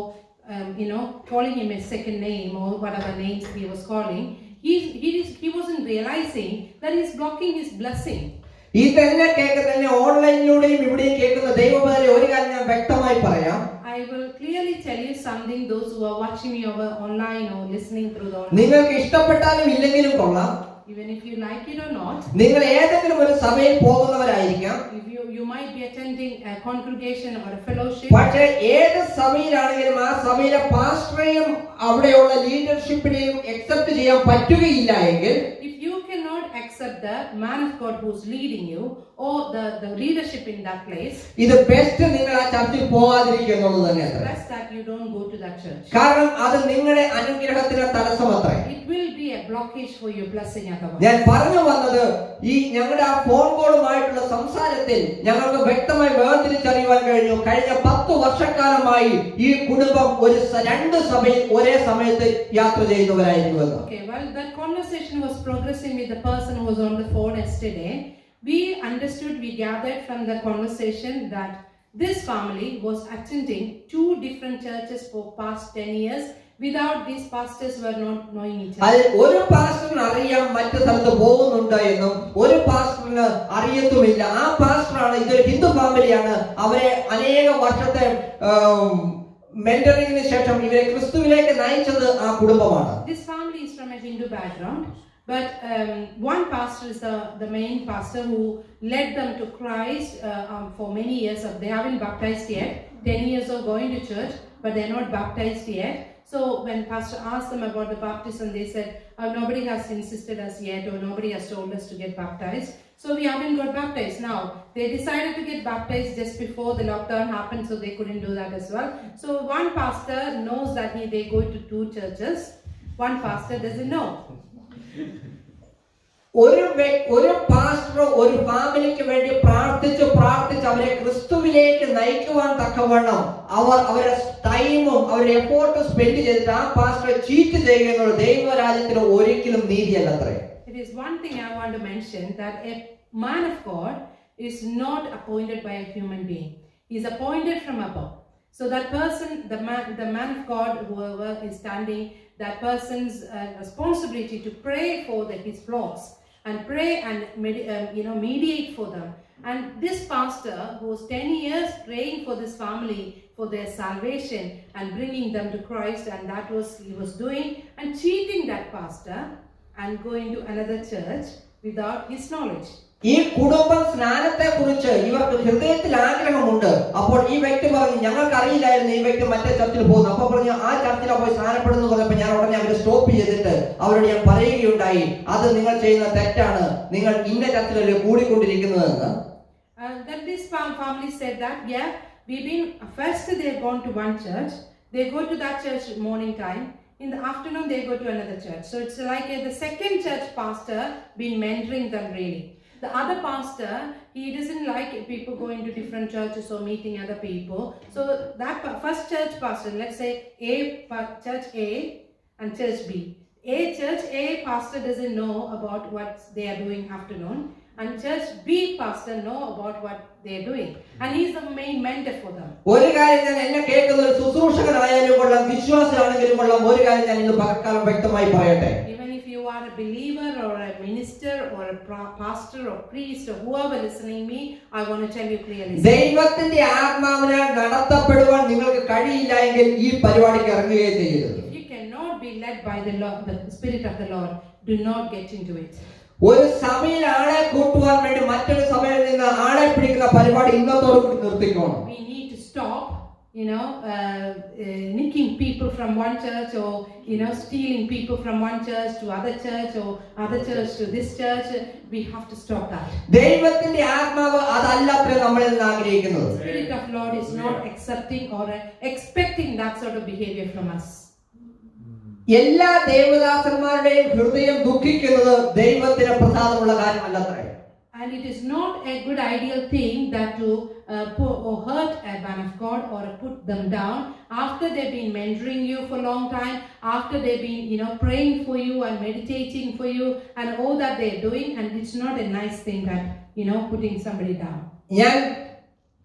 calling him a second name or whatever names he was calling, he wasn't realizing that he's blocking his blessing. ഈ തന്നെ കേൾക്കുന്ന ഓൺലൈനിലൂടെയും ഇവിടെയും കേൾക്കുന്ന ദൈവപദരെ ഒരു കാര്യം ഞാൻ വ്യക്തമായി പറയാം. I will clearly tell you something, those who are watching me over online or listening through the online. നിങ്ങൾക്ക് ഇഷ്ടപ്പെട്ടാലും ഇല്ലെങ്കിലും കൊള്ളാം, even if you like it or not, നിങ്ങൾ ഏതെങ്കിലും ഒരു സഭയിൽ പോകുന്നവരായിരിക്കാം, if you might be attending a congregation or a fellowship, പക്ഷേ ഏത് സഭയിലാണെങ്കിലും ആ സഭയിലെ പാസ്റ്ററെയും അവിടെയുള്ള ലീഡർഷിപ്പിനെയും അക്സെപ്റ്റ് ചെയ്യാൻ പറ്റുകയില്ല എങ്കിൽ, if you cannot accept the man of God who's leading you or the leadership in that place, ഇത് ബെസ്റ്റ് നിങ്ങൾ ആ ചർച്ചിൽ പോകാതിരിക്കുക എന്നുള്ളത് തന്നെയാണ്. best that you don't go to that church. കാരണം അത് നിങ്ങളുടെ അനുഗ്രഹത്തിന് തടസ്സമത്രേ. It will be a blockage for your blessing. ഞാൻ പറഞ്ഞു വന്നത് ഈ ഞങ്ങളുടെ ആ ഫോൺ കോളുമായിട്ടുള്ള സംസാരത്തിൽ ഞങ്ങൾക്ക് വ്യക്തമായി വേർതിരിച്ചറിയുവാൻ കഴിഞ്ഞു. കഴിഞ്ഞ 10 വർഷക്കാലമായി ഈ കുടുംബം രണ്ട് സഭയിൽ ഒരേ സമയത്ത് യാത്ര ചെയ്യുന്നവരായിരുന്നു എന്ന്. Okay, well, that conversation was progressing with the person who was on the phone yesterday. We understood, we gathered from the conversation that this family was attending 2 different churches for past 10 years without these pastors were not knowing each other. ഒരു പാസ്റ്ററിന് അറിയാം മറ്റു സ്ഥലത്ത് പോകുന്നുണ്ട് എന്നും ഒരു പാസ്റ്ററിന് അറിയത്തുമില്ല. ആ പാസ്റ്ററാണ്, ഇതൊരു ഹിന്ദു ഫാമിലിയാണ്, അവരെ അനേക വർഷത്തെ മെന്ററിംഗിന് ശേഷം ഇവരെ ക്രിസ്തുവിലേക്ക് നയിച്ചത് ആ കുടുംബമാണ്. This family is from a Hindu background, but one pastor is the main pastor who led them to Christ for many years. They haven't baptized yet. 10 years of going to church, but they're not baptized yet. So when pastor asked them about the baptism, they said, nobody has insisted us yet, or nobody has told us to get baptized. So we haven't got baptized. Now, they decided to get baptized just before the lockdown happened, so they couldn't do that as well. So one pastor knows that they go to 2 churches. One pastor doesn't know. ഒരു pastor ഒരു ഫാമിലിക്ക് വേണ്ടി പ്രാർത്ഥിച്ച് അവരെ ക്രിസ്തുവിലേക്ക് നയിക്കുവാൻ തക്കവണ്ണം അവരുടെ ടൈമും അവരുടെ എഫോർട്ട് സ്പെൻഡ് ചെയ്തിട്ട് ആ പാസ്റ്ററെ ചീറ്റ് ചെയ്യുന്നത് ദൈവരാജ്യത്തിന് ഒരിക്കലും നീതിയല്ലത്രേ. It is one thing I want to mention, that a man of God is not appointed by a human being. He is appointed from above. So that person, the man of God, whoever is standing, that person's responsibility to pray for his flocks and pray and mediate for them. And this pastor who was 10 years praying for this family for their salvation and bringing them to Christ, and that was he was doing, and cheating that pastor and going to another church without his knowledge. ഈ കുടുംബം സ്നാനത്തെ കുറിച്ച് ഇവർക്ക് ഹൃദയത്തിൽ ആഗ്രഹമുണ്ട്. അപ്പോൾ ഈ വ്യക്തി പറഞ്ഞു, ഞങ്ങൾക്ക് അറിയില്ലായിരുന്നു ഈ വ്യക്തി മറ്റേ ചർച്ചിൽ പോകുന്നു. അപ്പോൾ പറഞ്ഞു, ആ ചർച്ചിലാണ് പോയി സ്നാനപ്പെടുന്നു പറഞ്ഞപ്പോൾ ഞാൻ ഉടനെ അവരെ സ്റ്റോപ്പ് ചെയ്തിട്ട് അവരോട് ഞാൻ പറയുകയുണ്ടായി, അത് നിങ്ങൾ ചെയ്യുന്ന തെറ്റാണ്, നിങ്ങൾ ഇന്ന ചർച്ചിലല്ലേ കൂടിക്കൊണ്ടിരിക്കുന്നതെന്ന്. Then this family said that, yeah, we've been first they've gone to one church, they go to that church morning time, in the afternoon they go to another church. So it's like the second church pastor been mentoring them really. The other pastor, he doesn't like people going to different churches or meeting other people. So that first church pastor, let's say church A and church B. Church A pastor doesn't know about what they are doing afternoon, and church B pastor know about what they are doing, and he is the main mentor for them. ഒരു കാര്യം ഞാൻ എന്നെ കേൾക്കുന്ന ഒരു ശുശ്രൂഷകനായാലും കൊള്ളാം, വിശ്വാസിയാണെങ്കിലും കൊള്ളാം, ഒരു കാര്യം ഞാൻ ഇന്ന് പകൽക്കാലം വ്യക്തമായി പറയട്ടെ. Even if you are a believer or a minister or a pastor or priest or whoever listening me, I want to tell you clearly. ദൈവത്തിന്റെ ആത്മാവിനാൽ നടത്തപ്പെടുവാൻ നിങ്ങൾക്ക് കഴിയില്ല എങ്കിൽ ഈ പരിപാടിക്ക് ഇറങ്ങുകയേ ചെയ്യരുത്. If you cannot be led by the Lord, the Spirit of the Lord, do not get into it. ഒരു സഭയിൽ ആളെ കൂട്ടുവാൻ വേണ്ടി മറ്റൊരു സഭയിൽ നിന്ന് ആളെ പിടിക്കുന്ന പരിപാടി ഇന്നത്തോടുകൂടി നിർത്തിക്കോണം. We need to stop, nicking people from one church, or stealing people from one church to other church, or other church to this church. We have to stop that. ദൈവത്തിന്റെ ആത്മാവ് അതല്ലത്രേ നമ്മളിൽ നിന്ന് ആഗ്രഹിക്കുന്നത്. The Spirit of Lord is not accepting or expecting that sort of behavior from us. എല്ലാ ദേവദാസന്മാരുടെയും ഹൃദയം ദുഃഖിക്കുന്നത് ദൈവത്തിന് പ്രസാദമുള്ള കാര്യമല്ലത്രേ. And it is not a good ideal thing that to hurt a man of God or put them down after they've been mentoring you for a long time, after they've been praying for you and meditating for you and all that they're doing, and it's not a nice thing that putting somebody down. ഞാൻ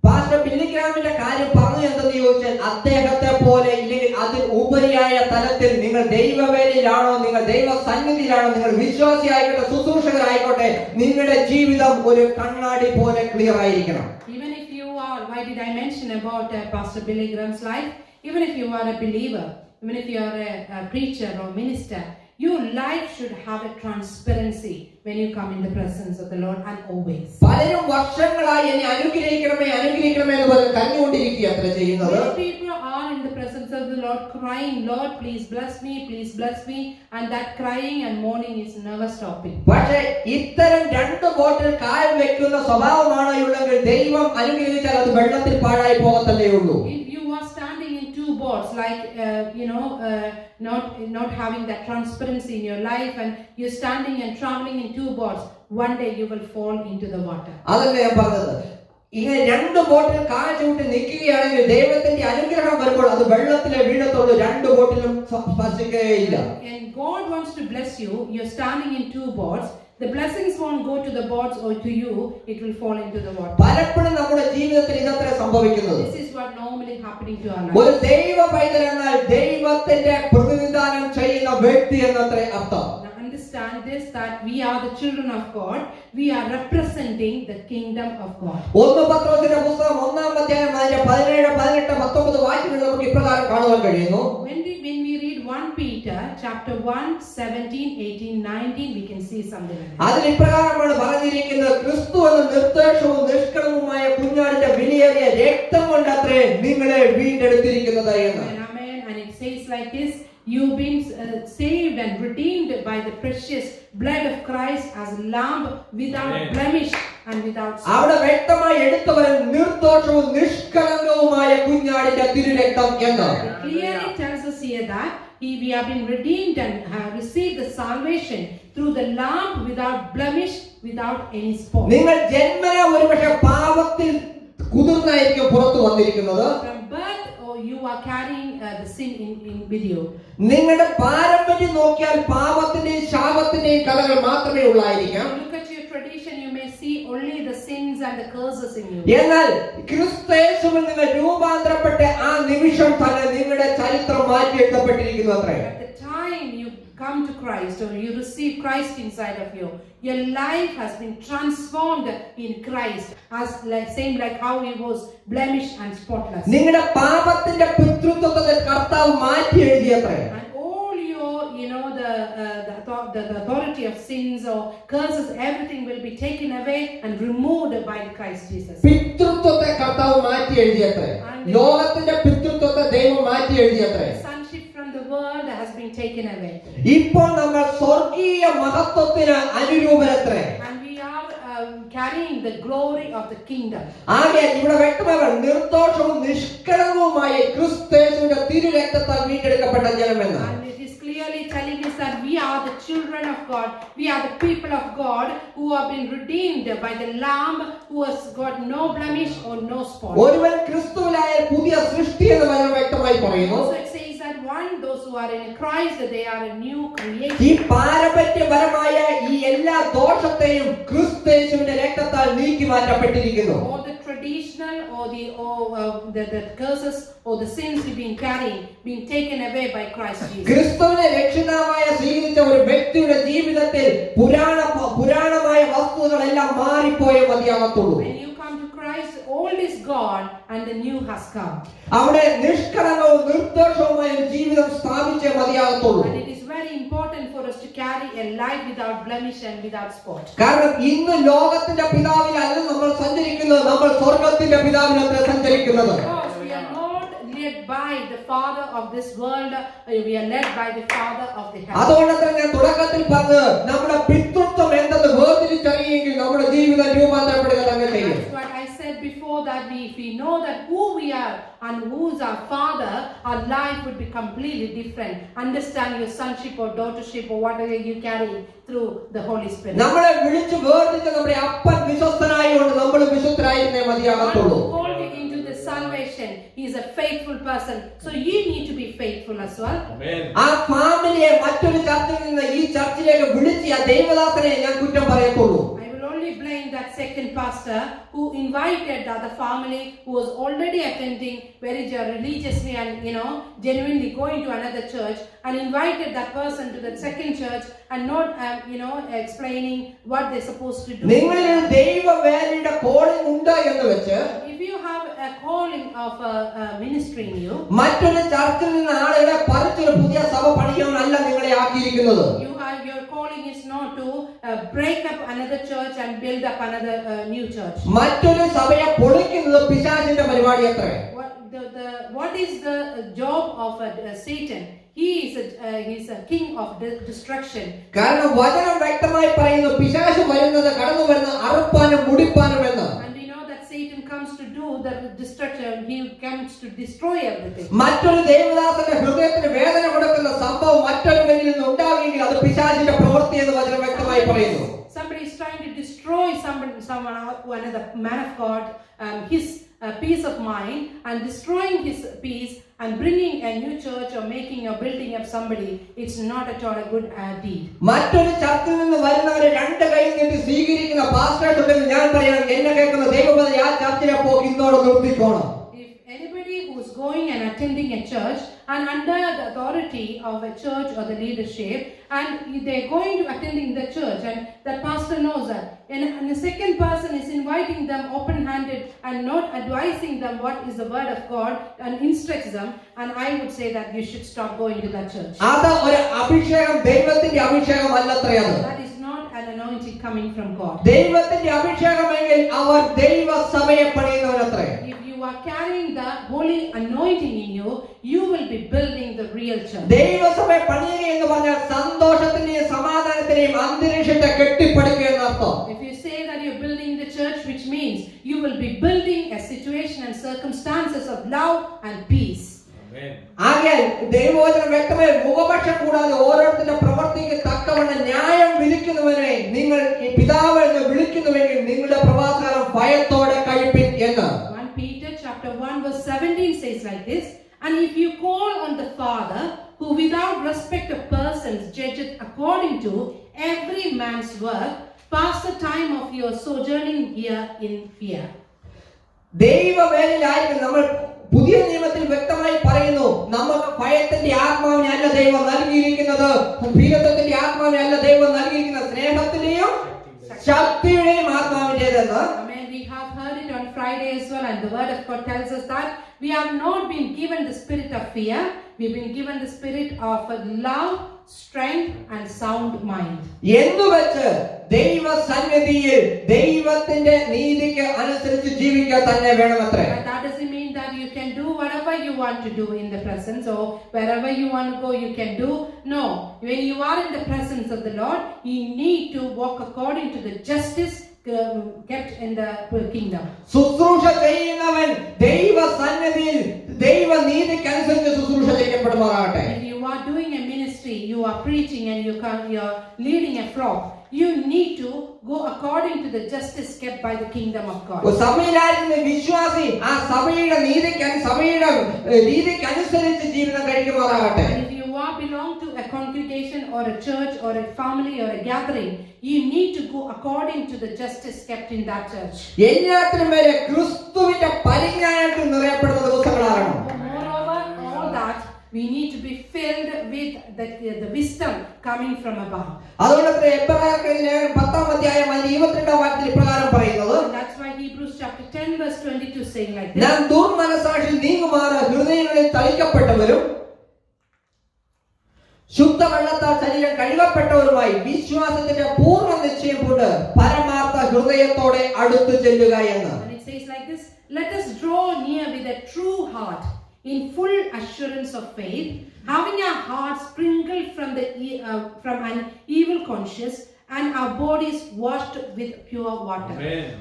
pastor ബില്ലിഗ്രാമിന്റെ കാര്യം പറഞ്ഞു എന്തെന്ന് ചോദിച്ചാൽ, അദ്ദേഹത്തെ പോലെ ഇല്ലെങ്കിൽ അതിൽ ഉപരിയായ തലത്തിൽ നിങ്ങൾ ദൈവവേലയിലാണോ, നിങ്ങൾ ദൈവ സന്നിധിയിലാണോ, നിങ്ങൾ വിശ്വാസിയായിക്കോട്ടെ ശുശ്രൂഷകരായിക്കോട്ടെ, നിങ്ങളുടെ ജീവിതം ഒരു കണ്ണാടി പോലെ ക്ലിയർ ആയിരിക്കണം. Even if you are, why did I mention about Pastor Billy Graham's life? Even if you are a believer, even if you are a preacher or minister, your life should have a transparency when you come in the presence of the Lord, and always. പലരും വർഷങ്ങളായി എന്നെ അനുഗ്രഹിക്കണമേ അനുഗ്രഹിക്കണമേ എന്ന് പറഞ്ഞ് കരഞ്ഞുകൊണ്ടിരിക്കുക അത്ര ചെയ്യുന്നത്. Many people are in the presence of the Lord crying, Lord please bless me, and that crying and mourning is never stopping. പക്ഷേ ഇത്തരം രണ്ട് ബോട്ടിൽ കാൽ വെക്കുന്ന സ്വഭാവമാണോ ഉള്ളെങ്കിൽ ദൈവം അനുഗ്രഹിച്ചാൽ അത് വെള്ളത്തിൽ പാഴായി പോകത്തല്ലേ ഉള്ളൂ. If you are standing in two boats, like not having that transparency in your life, and you're standing and traveling in two boats, one day you will fall into the water. അതല്ലേ ഞാൻ പറഞ്ഞത്. ഇങ്ങനെ രണ്ട് ബോട്ടിൽ കാൽ ചൂട്ടി നിൽക്കുകയാണെങ്കിൽ ദൈവത്തിന്റെ അനുഗ്രഹം വരുമ്പോൾ അത് വെള്ളത്തിലെ വീഴത്തുള്ളൂ, രണ്ട് ബോട്ടിലും സ്പർശിക്കുകയില്ല. And God wants to bless you. You're standing in two boats. The blessings won't go to the boats or to you, it will fall into the water. പലപ്പോഴും നമ്മുടെ ജീവിതത്തിൽ ഇതത്രേ സംഭവിക്കുന്നത്. This is what normally happening to our ഒരു life. ദൈവ പൈതൽ എന്നാൽ ദൈവത്തിന്റെ പ്രതിനിധാനം ചെയ്യുന്ന വ്യക്തി എന്നത്രേ അർത്ഥം. Now understand this, that we are the children of God. We are representing the kingdom of God. 1 പത്രോസിന്റെ പുസ്തകം 1-ാം അധ്യായം അതിന്റെ 17, 18, 19 വാക്യങ്ങൾ നമുക്ക് ഇപ്രകാരം കാണുവാൻ കഴിയുന്നു. When we read 1 Peter chapter 1, 17, 18, 19, we can see something like that. അതിൽ ഇപ്രകാരമാണ് പറഞ്ഞിരിക്കുന്നത്, ക്രിസ്തു എന്ന നിർദ്ദേശവും നിഷ്കളങ്കവുമായ കുഞ്ഞാടിന്റെ വിലയേറിയ രക്തം കൊണ്ടത്രേ നിങ്ങളെ വീണ്ടെടുത്തിരിക്കുന്നത് എന്ന്. Amen. And it says like this, you've been saved and redeemed by the precious blood of Christ as a lamb without blemish and without spot. അവിടെ വ്യക്തമായി എടുത്തു പറയുന്ന നിർദോഷവും നിഷ്കളങ്കവുമായ കുഞ്ഞാടിന്റെ തിരുരക്തം എന്ന്. It clearly tells us here that we have been redeemed and have received the salvation through the lamb without blemish, without any spot. നിങ്ങൾ ജന്മനാ ഒരുപക്ഷെ പാപത്തിൽ കുതിർന്നായിരിക്കും പുറത്തു വന്നിരിക്കുന്നത്. From birth, you are carrying the sin in with you. നിങ്ങളുടെ പാരമ്പര്യം നോക്കിയാൽ പാപത്തിന്റെയും ശാപത്തിന്റെയും കഥകൾ മാത്രമേ ഉള്ളായിരിക്കാം. Look at your tradition, you may see only the sins and the curses in you. എന്നാൽ ക്രിസ്തുയേശുവിൽ നിങ്ങൾ രൂപാന്തരപ്പെട്ട ആ നിമിഷം തന്നെ നിങ്ങളുടെ ചരിത്രം മാറ്റിയെഴുതപ്പെട്ടിരിക്കുന്നു അത്രേ. At the time you come to Christ or you receive Christ inside of you, your life has been transformed in Christ, as same like how he was blemished and spotless. നിങ്ങളുടെ പാപത്തിന്റെ പിതൃത്വത്തെ കർത്താവ് മാറ്റി എഴുതിയത്രേ. And all your the authority of sins or curses, everything will be taken away and removed by Christ Jesus. പിതൃത്വത്തെ കർത്താവ് മാറ്റി എഴുതിയത്രേ. ലോകത്തിന്റെ പിതൃത്വത്തെ ദൈവം മാറ്റി എഴുതിയത്രേ. Sonship from the world has been taken away. ഇപ്പോൾ നമ്മൾ സ്വർഗീയ മഹത്വത്തിന് അനുരൂപരത്രേ. And we are carrying the glory of the kingdom. ആകെ ഇവിടെ വ്യക്തമായി നിർദോഷവും നിഷ്കളങ്കവുമായ ക്രിസ്തുയേശുവിന്റെ തിരുരക്തത്താൽ വീണ്ടെടുക്കപ്പെട്ട ജനമെന്ന്. And it is clearly telling us that we are the children of God. We are the people of God who have been redeemed by the Lamb who has got no blemish or no spot. ഒരുവൻ ക്രിസ്തുവിലായ പുതിയ സൃഷ്ടി എന്ന് വചനം വ്യക്തമായി പറയുന്നു. Also it says that those who are in Christ, that they are a new creation. ഈ പാരമ്പര്യപരമായ ഈ എല്ലാ ദോഷത്തെയും ക്രിസ്തുയേശുവിന്റെ രക്തത്താൽ നീക്കി മാറ്റപ്പെട്ടിരിക്കുന്നു. All the traditional or the curses or the sins we've been carrying being taken away by Christ Jesus. ക്രിസ്തുവിനെ രക്ഷിതാവായി സ്വീകരിച്ച ഒരു വ്യക്തിയുടെ ജീവിതത്തിൽ പുരാണമായ വസ്തുക്കളെല്ലാം മാറിപ്പോയേ മതിയാകത്തുള്ളൂ. When you come to Christ, Christ, old is gone and the new has come. അവിടെ നിഷ്കളങ്കവും നിർദോഷവുമായ ഒരു ജീവിതം സ്ഥാപിച്ചേ മതിയാകത്തുള്ളൂ. And it is very important for us to carry a life without blemish and without spot. കാരണം ഇന്ന് ലോകത്തിന്റെ പിതാവിലല്ല നമ്മൾ സഞ്ചരിക്കുന്നത്, നമ്മൾ സ്വർഗത്തിന്റെ പിതാവിനത്ര സഞ്ചരിക്കുന്നത്. Because we are not led by the father of this world, we are led by the father of the heaven. അതുകൊണ്ടത്ര ഞാൻ തുടക്കത്തിൽ പറഞ്ഞത് നമ്മുടെ പിതൃത്വം എന്തെന്ന് വേർതിരിച്ചറിയെങ്കിൽ നമ്മുടെ ജീവിതം രൂപാന്തരപ്പെടുക തന്നെ ചെയ്യും. That's what I said before, that if we know that who we are and who's our father, our life would be completely different. Understand your sonship or daughtership or whatever you carry through the Holy Spirit. നമ്മളെ വിളിച്ചു വേർതിരിച്ച നമ്മുടെ അപ്പൻ വിശ്വസ്തനായതുകൊണ്ട് നമ്മൾ വിശുദ്ധരായിരുന്നേ മതിയാകത്തുള്ളൂ. Called into the salvation, he is a faithful person, so you need to be faithful as well. ആ ഫാമിലിയെ മറ്റൊരു ചർച്ചിൽ നിന്ന് ഈ ചർച്ചിലേക്ക് വിളിച്ച് ആ ദൈവദാസനെ ഞാൻ കുറ്റം പറയത്തുള്ളൂ. I will only blame that second pastor who invited the other family who was already attending very religiously and genuinely going to another church, and invited that person to the second church and not explaining what they're supposed to do. നിങ്ങളിൽ ദൈവവേലയുടെ calling ഉണ്ട് എന്ന് വെച്ച് If you have a calling of a ministry in you, മറ്റൊരു ചർച്ചിൽ നിന്ന് ആളുകളെ പറിച്ചൊരു പുതിയ സഭ പണിയാനല്ല നിങ്ങളെ ആക്കിയിരിക്കുന്നത്. your calling is not to break up another church and build up another new church. മറ്റൊരു സഭയെ പൊളിക്കുന്നത് പിശാചിന്റെ പരിപാടി അത്രേ. What is the job of Satan? He is a king of destruction. കാരണം വചനം വ്യക്തമായി പറയുന്നു പിശാച് വരുന്നത് കടന്നു വരുന്ന അറുപ്പാനും മുടിപ്പാനും എന്ന്. And we know that Satan comes to do the destruction. He comes to destroy everything. മറ്റൊരു ദേവദാസന്റെ ഹൃദയത്തിന് വേദന കൊടുക്കുന്ന സംഭവം മറ്റൊരുവനിൽ നിന്ന് ഉണ്ടാകുമെങ്കിൽ അത് പിശാചിന്റെ പ്രവൃത്തി എന്ന് വചനം വ്യക്തമായി പറയുന്നു. Somebody is trying to destroy another man of God, his peace of mind, and destroying his peace and bringing a new church or making or building up somebody. It's not at all a good deed. മറ്റൊരു ചർച്ചിൽ നിന്ന് വരുന്നവരെ രണ്ട് കൈ നീട്ടി സ്വീകരിക്കുന്ന pastors ഉണ്ടെങ്കിൽ ഞാൻ പറയാം, എന്നെ കേൾക്കുന്ന ദൈവപദ ആ ചർച്ചിലെ പോക്ക് ഇന്നോടെ നിർത്തിക്കോണം. If anybody who's going and attending a church and under the authority of a church or the leadership, and they're going to attending the church, and the pastor knows that, and the second person is inviting them open-handed and not advising them what is the word of God and instructs them, and I would say that you should stop going to that church. അത് ഒരു അഭിഷേകം, ദൈവത്തിന്റെ അഭിഷേകം അല്ലത്രേ അത്. That is not an anointing coming from God. ദൈവത്തിന്റെ അഭിഷേകമെങ്കിൽ അവർ ദൈവസഭയെ പണിയുന്നവരത്രേ. If you are carrying the holy anointing in you, you will be building the real church. ദൈവസഭയെ പണിയുക എന്ന് പറഞ്ഞാൽ സന്തോഷത്തിന്റെയും സമാധാനത്തിന്റെയും അന്തരീക്ഷത്തെ കെട്ടിപ്പടുക്കുക എന്നർത്ഥം. If you say that you're building the church, which means you will be building a situation and circumstances of love and peace. ആകയാൽ ദൈവവചനം വ്യക്തമായി മുഖപക്ഷം കൂടാതെ ഓരോരുത്തരുടെ പ്രവൃത്തിക്ക് തക്കവണ്ണം ന്യായം വിധിക്കുന്നവനെ നിങ്ങൾ ഈ പിതാവ് എന്ന് വിളിക്കുന്നുവെങ്കിൽ നിങ്ങളുടെ പ്രവാസകാലം ഭയത്തോടെ കഴിപ്പിൻ എന്ന്. 1 Peter chapter 1 verse 17 says like this, and if you call on the Father, who without respect of persons judgeth according to every man's work, pass the time of your sojourning here in fear. ദൈവവേലയിലായിരിക്കും നമ്മൾ. പുതിയ നിയമത്തിൽ വ്യക്തമായി പറയുന്നു, നമുക്ക് ഭയത്തിന്റെ ആത്മാവിനെ അല്ല ദൈവം നൽകിയിരിക്കുന്നത്, ഭീരുത്വത്തിന്റെ ആത്മാവിനെ അല്ല ദൈവം നൽകിയിരിക്കുന്നത്, സ്നേഹത്തിന്റെയും ശക്തിയുടെയും ആത്മാവിന്റേതെന്ന്. We have heard it on Friday as well, and the word of God tells us that we have not been given the spirit of fear, we've been given the spirit of love, strength and sound mind. എന്ന് വെച്ച് ദൈവ സന്നിധിയിൽ ദൈവത്തിന്റെ നീതിക്ക് അനുസരിച്ച് ജീവിക്കാൻ തന്നെ വേണമത്രേ. That doesn't mean that you can do whatever you want to do in the presence, or wherever you want to go you can do. No, when you are in the presence of the Lord, you need to walk according to the justice kept in the kingdom. ശുശ്രൂഷ ചെയ്യുന്നവൻ ദൈവ സന്നിധിയിൽ ദൈവ നീതിക്ക് അനുസരിച്ച് ശുശ്രൂഷ ചെയ്യപ്പെടുമാറാകട്ടെ. If you are doing a ministry, you are preaching and you are leading a flock, you need to go according to the justice kept by the kingdom of God. സഭയിലായിരുന്ന വിശ്വാസി ആ സഭയുടെ രീതിക്ക് അനുസരിച്ച് ജീവിതം കഴിക്കുമാറാകട്ടെ. If you belong to a congregation or a church or a family or a gathering, you need to go according to the justice kept in that church. എല്ലാത്തിനും മേലെ ക്രിസ്തുവിന്റെ പരിജ്ഞാനത്തിൽ നിറയപ്പെടുന്ന ദിവസങ്ങളാണ്. Moreover, all that we need to be filled with the wisdom coming from above. അതുകൊണ്ട് എബ്രായർക്ക് 10-ാം അധ്യായം 22-ാം വാക്യത്തിൽ ഇപ്രകാരം പറയുന്നത്. That's why Hebrews chapter 10 verse saying like this. നാം ദുർമനസാക്ഷി നീങ്ങുമാറ് ഹൃദയങ്ങളിൽ തളിക്കപ്പെട്ടവരും ശുദ്ധവെള്ളത്താൽ ശരീരം കഴുകപ്പെട്ടവരുമായി വിശ്വാസത്തിന്റെ പൂർണ്ണ നിശ്ചയം കൊണ്ട് പരമാർത്ഥ ഹൃദയത്തോടെ അടുത്തു ചെല്ലുക എന്ന്. And it says like this, let us draw near with a true heart in full assurance of faith, having our hearts sprinkled from an evil conscience and our bodies washed with pure water.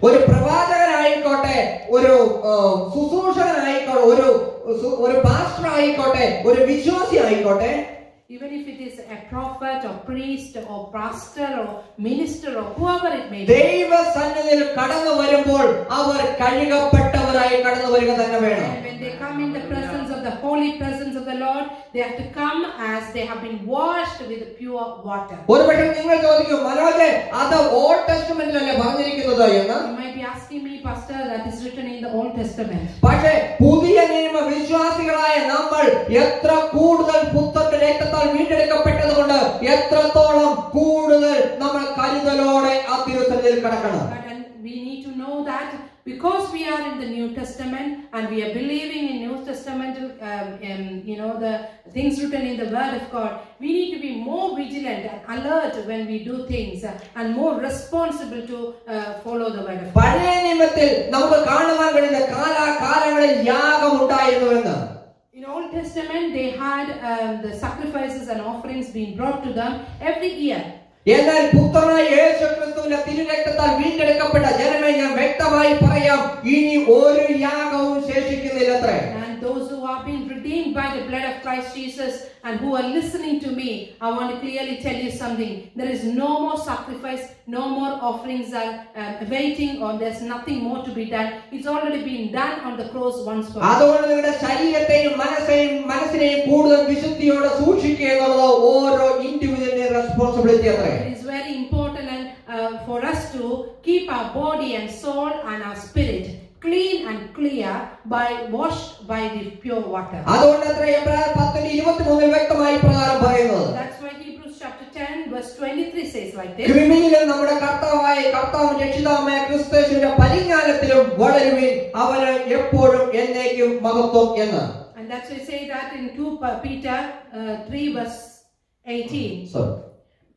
ഒരു പ്രവാചകനായിക്കോട്ടെ, ഒരു ശുശ്രൂഷകനായിക്കോട്ടെ, ഒരു pastor ആയിക്കോട്ടെ, ഒരു വിശ്വാസി ആയിക്കോട്ടെ, even if it is a prophet or priest or pastor or minister or whoever it may be, ദൈവസന്നിധിയിൽ കടന്നു വരുമ്പോൾ അവർ കഴുകപ്പെട്ടവരായി കടന്നു വരിക തന്നെ വേണം. and when they come in the presence of the holy presence of the Lord, they have to come as they have been washed with pure water. ഒരുപക്ഷെ നിങ്ങൾ ചോദിക്കും, മനോജ് അത് ഓൾഡ് ടെസ്റ്റമെന്റിലല്ലേ പറഞ്ഞിരിക്കുന്നത് എന്ന്. You might be asking me, pastor, that is written in the Old Testament. പക്ഷേ പുതിയ നിയമ വിശ്വാസികളായ നമ്മൾ എത്ര കൂടുതൽ പുത്രന്റെ രക്തത്താൽ വീണ്ടെടുക്കപ്പെട്ടതുകൊണ്ട് എത്രത്തോളം കൂടുതൽ നമ്മൾ കരുതലോടെ ആ തിരുസന്നിധിയിൽ കടക്കണം. And we need to know that because we are in the New Testament and we are believing in New Testament, the things written in the Word of God, we need to be more vigilant and alert when we do things and more responsible to follow the Word of God. പഴയ നിയമത്തിൽ നമുക്ക് കാണുവാൻ കഴിയുന്ന കാലാകാലങ്ങളിൽ യാഗം ഉണ്ടായിരുന്നുവെന്ന്. In Old Testament, they had the sacrifices and offerings being brought to them every year. എന്നാൽ പുത്രനായ യേശുക്രിസ്തുവിന്റെ തിരുരക്തത്താൽ വീണ്ടെടുക്കപ്പെട്ട ജനമേ, ഞാൻ വ്യക്തമായി പറയാം, ഇനി ഒരു യാഗവും ശേഷിക്കുന്നില്ലത്രേ. And those who have been redeemed by the blood of Christ Jesus and who are listening to me, I want to clearly tell you something. There is no more sacrifice, no more offerings are waiting, or there's nothing more to be done. It's already been done on the cross once for all. അതുകൊണ്ട് നിങ്ങളുടെ ശരീരത്തെയും മനസ്സിനെയും കൂടുതൽ വിശുദ്ധിയോടെ സൂക്ഷിക്കുക എന്നുള്ളത് ഓരോ ഇൻഡിവിജ്വലിന്റെ responsibility അത്രേ. It is very important and for us to keep our body and soul and our spirit clean and clear washed by the pure water. അതുകൊണ്ട് എബ്രായർ 10:23 വ്യക്തമായി പ്രകാരം പറയുന്നത്. That's why Hebrews chapter 10 verse 23 says like this. കൃപയിലും നമ്മുടെ കർത്താവും രക്ഷിതാവുമായ ക്രിസ്തുവിന്റെ പരിജ്ഞാനത്തിലും വളരുവിൻ, അവന് എപ്പോഴും എന്നേക്കും മഹത്വം എന്ന്. And that's why I say that in 2 Peter 3 verse 18. Sorry.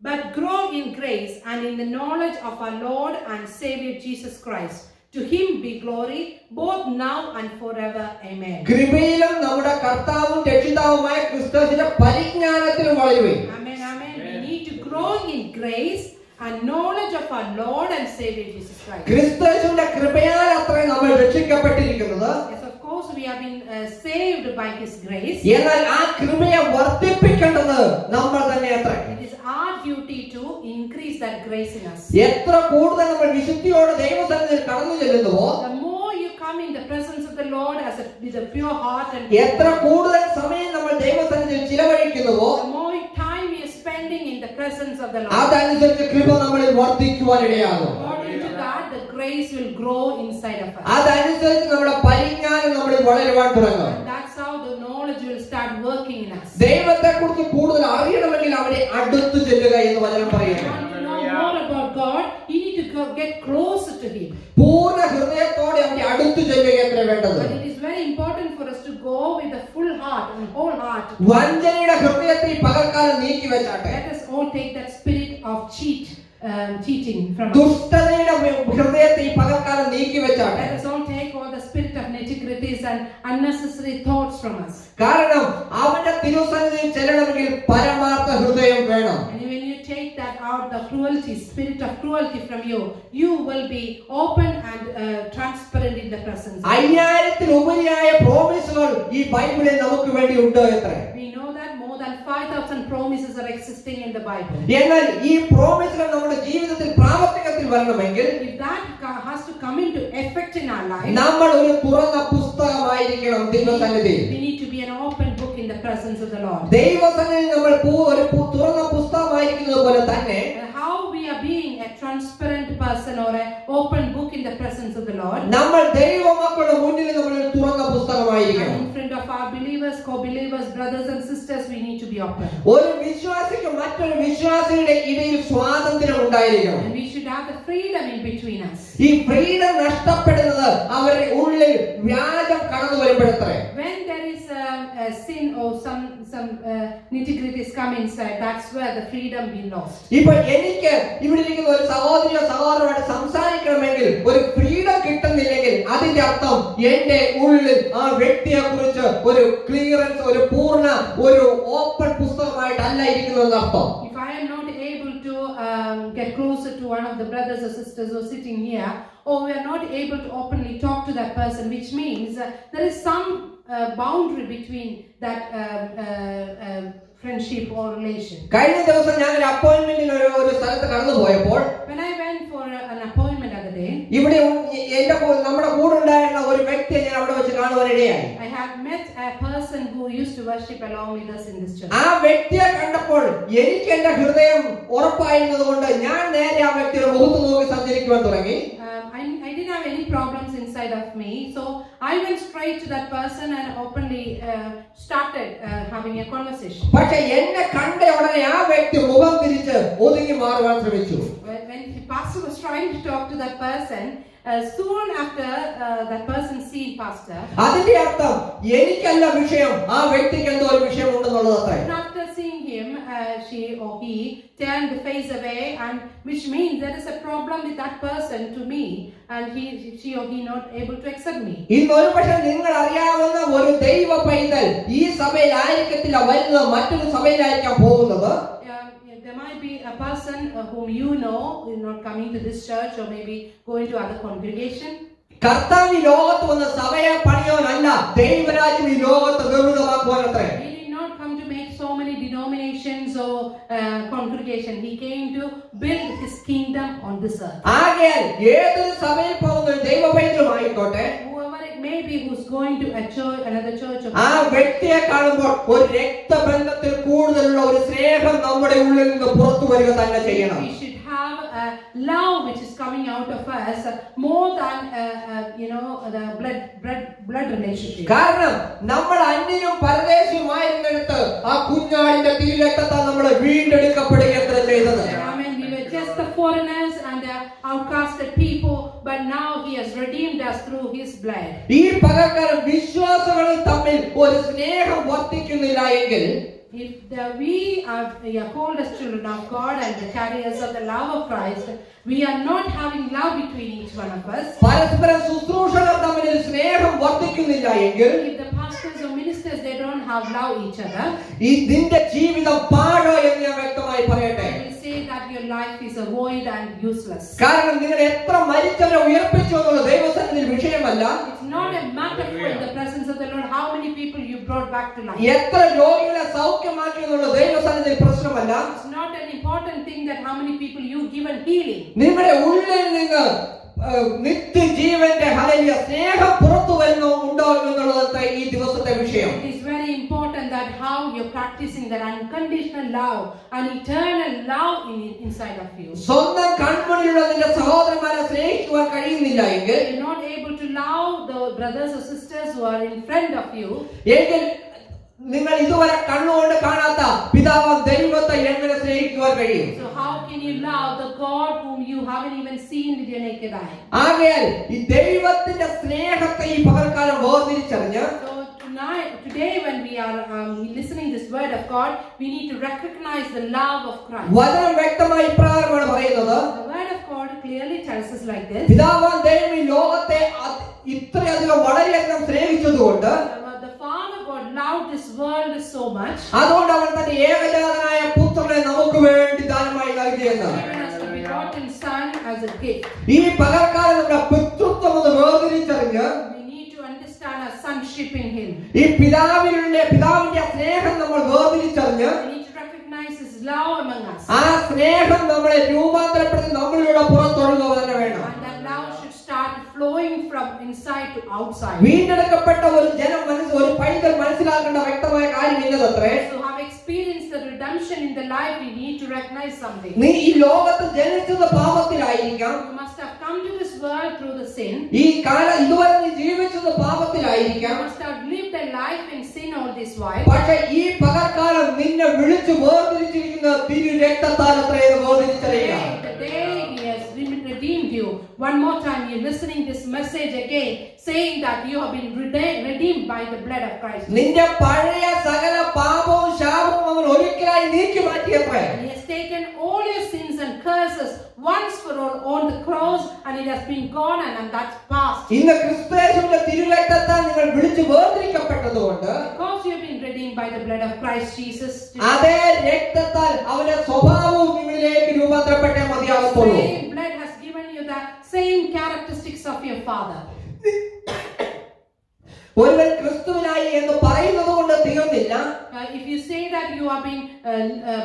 But grow in grace and in the knowledge of our Lord and Savior Jesus Christ. To him be glory both now and forever. Amen. കൃപയിലും നമ്മുടെ കർത്താവും രക്ഷിതാവുമായ ക്രിസ്തുവിന്റെ പരിജ്ഞാനത്തിലും വളരുവിൻ. Amen, amen. We need to grow in grace and knowledge of our Lord and Savior Jesus Christ. ക്രിസ്തുവിന്റെ കൃപയാൽ അത്രേ നമ്മൾ രക്ഷിക്കപ്പെട്ടിരിക്കുന്നത്. Yes, of course we have been saved by his grace. എന്നാൽ ആ കൃപയെ വർദ്ധിപ്പിക്കേണ്ടത് നമ്മൾ തന്നെ അത്രേ. It is our duty to increase that grace in us. എത്ര കൂടുതൽ നമ്മൾ വിശുദ്ധിയോടെ ദൈവസന്നിധിയിൽ കടന്നു ചെല്ലുന്നുവോ, The more you come in the presence of the Lord with a pure heart and എത്ര കൂടുതൽ സമയം നമ്മൾ ദൈവസന്നിധിയിൽ ചിലവഴിക്കുന്നുവോ, the more time you are spending in the presence of the Lord, അതനുസരിച്ച് കൃപ നമ്മളിൽ വർദ്ധിക്കുവാൻ ഇടയാകും. according to that the grace will grow inside of us. അതനുസരിച്ച് നമ്മുടെ പരിജ്ഞാനം നമ്മളിൽ വളരുവാൻ തുടങ്ങും. And that's how the knowledge will start working in us. ദൈവത്തെ കുറിച്ച് കൂടുതൽ അറിയണമെങ്കിൽ അവനെ അടുത്തു ചെല്ലുക എന്ന് വചനം If you പറയുന്നു. want to know more about God, you need to get closer to him. പൂർണ്ണ ഹൃദയത്തോടെ അവനെ അടുത്തു ചെല്ലുക എത്ര വേണ്ടത്. But it is very important for us to go with a full heart and whole heart. വഞ്ചനയുടെ ഹൃദയത്തെ ഈ പകൽക്കാലം നീക്കി വെച്ചാട്ടെ. Let us all take that spirit of cheating from us. ദുഷ്ടതയുടെ ഹൃദയത്തെ ഈ പകൽക്കാലം നീക്കി വെച്ചാട്ടെ. Let us all take all the spirit of nitty-gritties and unnecessary thoughts from us. കാരണം അവന്റെ തിരുസന്നിധിയിൽ ചെല്ലണമെങ്കിൽ പരമാർത്ഥ ഹൃദയം വേണം. And when you take that out, the spirit of cruelty from you, you will be open and transparent in the presence. 5000 ഉപരിയായ പ്രോമിസുകൾ ഈ ബൈബിളിൽ നമുക്ക് വേണ്ടി ഉണ്ട് എത്ര. We know that more than 5,000 promises are existing in the Bible. എന്നാൽ ഈ പ്രോമിസുകൾ നമ്മുടെ ജീവിതത്തിൽ പ്രാവർത്തികത്തിൽ വരണമെങ്കിൽ, If that has to come into effect in our life, നമ്മൾ ഒരു തുറന്ന പുസ്തകമായിരിക്കണം ദൈവസന്നിധിയിൽ. we need to be an open book in the presence of the Lord. ദൈവസന്നിധിയിൽ നമ്മൾ ഒരു തുറന്ന പുസ്തകമായിരിക്കുന്നത് പോലെ തന്നെ How we are being a transparent person or an open book in the presence of the Lord. നമ്മൾ ദൈവമക്കളുടെ മുന്നിൽ നമ്മൾ ഒരു തുറന്ന പുസ്തകമായിരിക്കണം. In front of our believers, co-believers, brothers and sisters, we need to be open. ഒരു വിശ്വാസിക്ക് മറ്റൊരു വിശ്വാസിയുടെ ഇടയിൽ സ്വാതന്ത്ര്യം ഉണ്ടായിരിക്കണം. And we should have the freedom in between us. ഈ ഫ്രീഡം നഷ്ടപ്പെടുന്നത് വരുന്നത് അവരുടെ ഉള്ളിൽ വ്യാജം കടന്നു വരുമ്പോഴത്രേ. When there is a sin or some nitty-gritties come inside, that's where the freedom be lost. ഇപ്പോൾ എനിക്ക് ഇവിടെ ഇരിക്കുന്ന ഒരു സഹോദരിയോ സഹോദരനുമായിട്ട് സംസാരിക്കണമെങ്കിൽ ഒരു ഫ്രീഡം കിട്ടുന്നില്ലെങ്കിൽ അതിന്റെ അർത്ഥം എന്റെ ഉള്ളിൽ ആ വ്യക്തിയെ കുറിച്ച് ഒരു ക്ലിയറൻസ്, ഒരു പൂർണ്ണ, ഒരു ഓപ്പൺ പുസ്തകമായിട്ടല്ല ഇരിക്കുന്നതെന്ന് അർത്ഥം. If I am not able to get closer to one of the brothers or sisters who are sitting here, or we are not able to openly talk to that person, which means there is some boundary between that friendship or relation. കഴിഞ്ഞ ദിവസം ഞാൻ ഒരു അപ്പോയിന്റ്മെന്റിന് ഒരു സ്ഥലത്ത് കടന്നു പോയപ്പോൾ, When I went for an appointment other day, ഇവിടെ നമ്മുടെ കൂടെ ഉണ്ടായിരുന്ന ഒരു വ്യക്തിയെ ഞാൻ അവിടെ വെച്ച് കാണുവാനിടയായി. I had met a person who used to worship along with us in this church. ആ വ്യക്തിയെ കണ്ടപ്പോൾ എനിക്ക് എന്റെ ഹൃദയം ഉറപ്പായിരുന്നത് കൊണ്ട് ഞാൻ നേരെ ആ വ്യക്തിയുടെ മുഖത്ത് നോക്കി സഞ്ചരിക്കുവാൻ തുടങ്ങി. I didn't have any problems inside of me, so I went straight to that person and openly started having a conversation. പക്ഷേ എന്നെ കണ്ട ഉടനെ ആ വ്യക്തി മുഖം തിരിച്ച് ഒതുങ്ങി മാറുവാൻ ശ്രമിച്ചു. When the pastor was trying to talk to that person, soon after that person seen pastor, അതിന്റെ അർത്ഥം എനിക്കല്ല വിഷയം, ആ വ്യക്തിക്ക് എന്തോ ഒരു വിഷയം ഉണ്ടെന്നുള്ളതത്രേ. after seeing him, she or he turned the face away, and which means there is a problem with that person to me, and she or he not able to accept me. ഇന്ന് ഒരു പക്ഷേ നിങ്ങൾ അറിയാവുന്ന ഒരു ദൈവ പൈതൽ ഈ സഭയിൽ ആയിരിക്കത്തില്ല വരുന്നത്, മറ്റൊരു സഭയിലായിരിക്കാം പോകുന്നത്. There might be a person whom you know is not coming to this church or maybe going to other congregation. കർത്താവ് ഈ ലോകത്ത് വന്ന സഭയെ പണിയാനല്ല, ദൈവരാജ്യം ഈ ലോകത്ത് നിർമ്മിതമാക്കുവാനത്രേ. He did not come to make so many denominations or congregation. He came to build his kingdom on this earth. ആകയാൽ ഏതൊരു സഭയിൽ പോകുന്ന ഒരു ദൈവ പൈതലുമായിക്കോട്ടെ, Whoever it may be who's going to a church, another church, ആ വ്യക്തിയെ കാണുമ്പോൾ ഒരു രക്തബന്ധത്തിൽ കൂടുതലുള്ള ഒരു സ്നേഹം നമ്മുടെ ഉള്ളിൽ നിന്ന് പുറത്തു വരിക തന്നെ ചെയ്യണം. we should have a love which is coming out of us more than the blood relationship. കാരണം നമ്മൾ അന്യനും പരദേശിയുമായിരുന്നിടത്ത് ആ കുഞ്ഞാടിന്റെ തിരുരക്തത്താൽ നമ്മൾ വീണ്ടെടുക്കപ്പെടുകയത്ര ചെയ്തത്. Amen. We were just the foreigners and outcasted people, but now he has redeemed us through his blood. ഈ പകൽക്കാലം വിശ്വാസികളിൽ തമ്മിൽ ഒരു സ്നേഹം വർദ്ധിക്കുന്നില്ല എങ്കിൽ, If we are called as children of God and the carriers of the love of Christ, we are not having love between each one of us. പരസ്പരം ശുശ്രൂഷകർ തമ്മിൽ സ്നേഹം വർദ്ധിക്കുന്നില്ല എങ്കിൽ, If the pastors or ministers they don't have love each other, ഇതിന്റെ ജീവിതം പാഴോ എന്ന് ഞാൻ വ്യക്തമായി പറയട്ടെ. I will say that your life is a void and useless. കാരണം നിങ്ങൾ എത്ര മരിച്ചവരെ ഉയർപ്പിച്ചു എന്നുള്ള ദൈവസന്നിധിയിൽ വിഷയമല്ല. It's not a matter for in the presence of the Lord how many people you brought back to life. എത്ര രോഗികളെ സൗഖ്യമാക്കി എന്നുള്ള ദൈവസന്നിധിയിൽ പ്രശ്നമല്ല. It's not an important thing that how many people you given healing. നിങ്ങളുടെ ഉള്ളിൽ നിന്ന് നിത്യജീവന്റെ ഹല്ലേലൂയ സ്നേഹം പുറത്തു വരുന്നുണ്ടോ എന്നുള്ളത് ഈ ദിവസത്തെ വിഷയം. It is very important that how you're practicing that unconditional love and eternal love inside of you. സ്വന്തം കൺമുന്നിലുള്ള നിന്റെ സഹോദരന്മാരെ സ്നേഹിക്കുവാൻ കഴിയുന്നില്ല എങ്കിൽ, You're not able to love the brothers or sisters who are in front of you. എങ്കിൽ നിങ്ങൾ ഇതുവരെ കണ്ണുകൊണ്ട് കാണാത്ത പിതാവ് ദൈവത്തെ എങ്ങനെ സ്നേഹിക്കുവാൻ കഴിയും? So how can you love the God whom you haven't even seen with your naked eye? ആകയാൽ ഈ ദൈവത്തിന്റെ സ്നേഹത്തെ ഈ പകൽക്കാലം വേർതിരിച്ചറിഞ്ഞ്, So today when we are listening this word of God, we need to recognize the love of Christ. വചനം വ്യക്തമായി ഇപ്രകാരമാണ് പറയുന്നത്. The word of God clearly tells us like this. പിതാവാം ദൈവം ഈ ലോകത്തെ ഇത്രയധികം വളരെയധികം സ്നേഹിച്ചതുകൊണ്ട്, The Father God loved this world so much. അതുകൊണ്ട് അവൻ തന്റെ ഏകജാതനായ പുത്രനെ നമുക്ക് വേണ്ടി ദാനമായി നൽകിയെന്ന്. Given us the begotten Son as a gift. ഈ പകൽക്കാലം നമ്മുടെ പിതൃത്വം ഒന്ന് വേർതിരിച്ചറിഞ്ഞ്, We need to understand our sonship in Him. ഈ പിതാവിന്റെ സ്നേഹം നമ്മൾ വേർതിരിച്ചറിഞ്ഞ്, We need to recognize His love among us. ആ സ്നേഹം നമ്മളെ രൂപാന്തരപ്പെടുത്തി നമ്മളിലൂടെ പുറത്തൊഴുകുക തന്നെ വേണം. And that love should start flowing from inside to outside. വീണ്ടെടുക്കപ്പെട്ട ഒരു ഒരു പൈതൽ മനസ്സിലാക്കേണ്ട വ്യക്തമായ കാര്യം ഇന്നതത്രേ. So have experienced the redemption in the life, we need to recognize something. നീ ഈ ലോകത്ത് ജനിച്ചത് പാപത്തിലായിരിക്കാം. You must have come to this world through the sin. ഈ കാലം ഇതുവരെ നീ ജീവിച്ചത് പാപത്തിലായിരിക്കാം. You must have lived a life in sin all this while. പക്ഷേ ഈ പകൽക്കാലം നിന്നെ വിളിച്ച് വേർതിരിച്ചിരിക്കുന്ന തിരു രക്തത്താൽ അത്രേ വേർതിരിച്ചറിയുക. The day He has redeemed you you one more time, you're listening this message again, saying that you have been redeemed by the blood of Christ. നിന്റെ പഴയ സകല പാപവും ശാപവും അവൻ ഒരിക്കലായി നീക്കി മാറ്റിയത്രേ. And he has taken all your sins and curses once for all on the cross, and it has been gone, and that's past. ഇന്ന് ക്രിസ്തുയേശുവിന്റെ തിരുരക്തത്താൽ നിങ്ങൾ വിളിച്ചു വേർതിരിക്കപ്പെട്ടതുകൊണ്ട്, Because you have been redeemed by the blood of Christ Jesus, അതേ രക്തത്താൽ അവന്റെ സ്വഭാവവും നിങ്ങളിലേക്ക് രൂപാന്തരപ്പെട്ടേ the മതിയാകത്തുള്ളൂ. same blood has given you the same characteristics of your Father. ഒരുവൻ ക്രിസ്തുവിനായി എന്ന് പറയുന്നത് കൊണ്ട് തീർന്നില്ല. If you say that you are being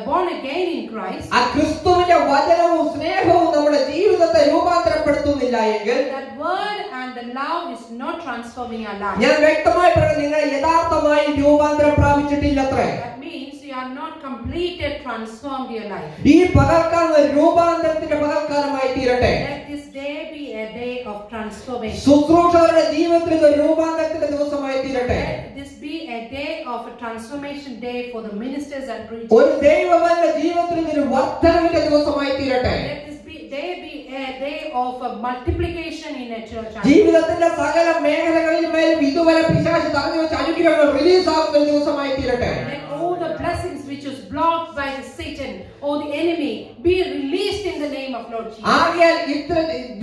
born again in Christ, ആ ക്രിസ്തുവിന്റെ വചനവും സ്നേഹവും നമ്മുടെ ജീവിതത്തെ രൂപാന്തരപ്പെടുത്തുന്നില്ല എങ്കിൽ, that word and the love is not transforming our life. ഞാൻ വ്യക്തമായി പറഞ്ഞു, നിങ്ങൾ യഥാർത്ഥമായി രൂപാന്തരം പ്രാപിച്ചിട്ടില്ലത്രേ. That means you are not completed, transformed your life. ഈ പകൽക്കാലം ഒരു രൂപാന്തരത്തിന്റെ പകൽക്കാലമായി തീരട്ടെ. Let this day be a day of transformation. ശുശ്രൂഷകരുടെ ജീവിതത്തിൽ ഒരു രൂപാന്തരത്തിന്റെ ദിവസമായി തീരട്ടെ. Let this be a day of a transformation day for the ministers and preachers. ഒരു ദൈവവന്റെ ജീവിതത്തിൽ ഒരു വർദ്ധനവിന്റെ ദിവസമായി തീരട്ടെ. Let this day be a day of a multiplication in a church. ജീവിതത്തിന്റെ സകല മേഖലകളിലും ഇതുവരെ പിശാച് തടഞ്ഞു വെച്ച അനുഗ്രഹങ്ങൾ റിലീസ് ആകുന്ന ഒരു ദിവസമായി തീരട്ടെ. Let all the blessings which was blocked by the Satan or the enemy be released in the name of Lord Jesus. ആകയാൽ ഇത്ര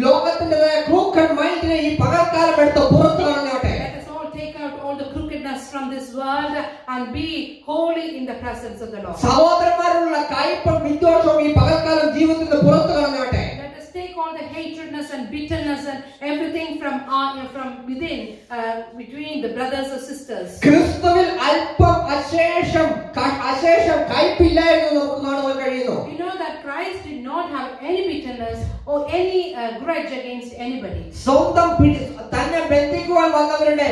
ലോകത്തിന്റെ ക്രൂക്കഡ് മൈൻഡിനെ ഈ പകൽക്കാലം എടുത്ത് പുറത്തു കളഞ്ഞോട്ടെ. Let us all take out all the crookedness from this world and be holy in the presence of the Lord. സഹോദരന്മാരുള്ള കയ്പും വിദ്വേഷവും ഈ പകൽക്കാലം ജീവിതത്തിന്റെ പുറത്തു കളഞ്ഞോട്ടെ. Let us take all the hatredness and bitterness and everything from within between the brothers or sisters. ക്രിസ്തുവിൽ അല്പം അശേഷം കയ്പില്ലായിരുന്നു നമുക്ക് കാണുവാൻ കഴിയുന്നു. You know that Christ did not have any bitterness or any grudge against anybody. സ്വന്തം തന്നെ ബന്ധിക്കുവാൻ വന്നവരുടെ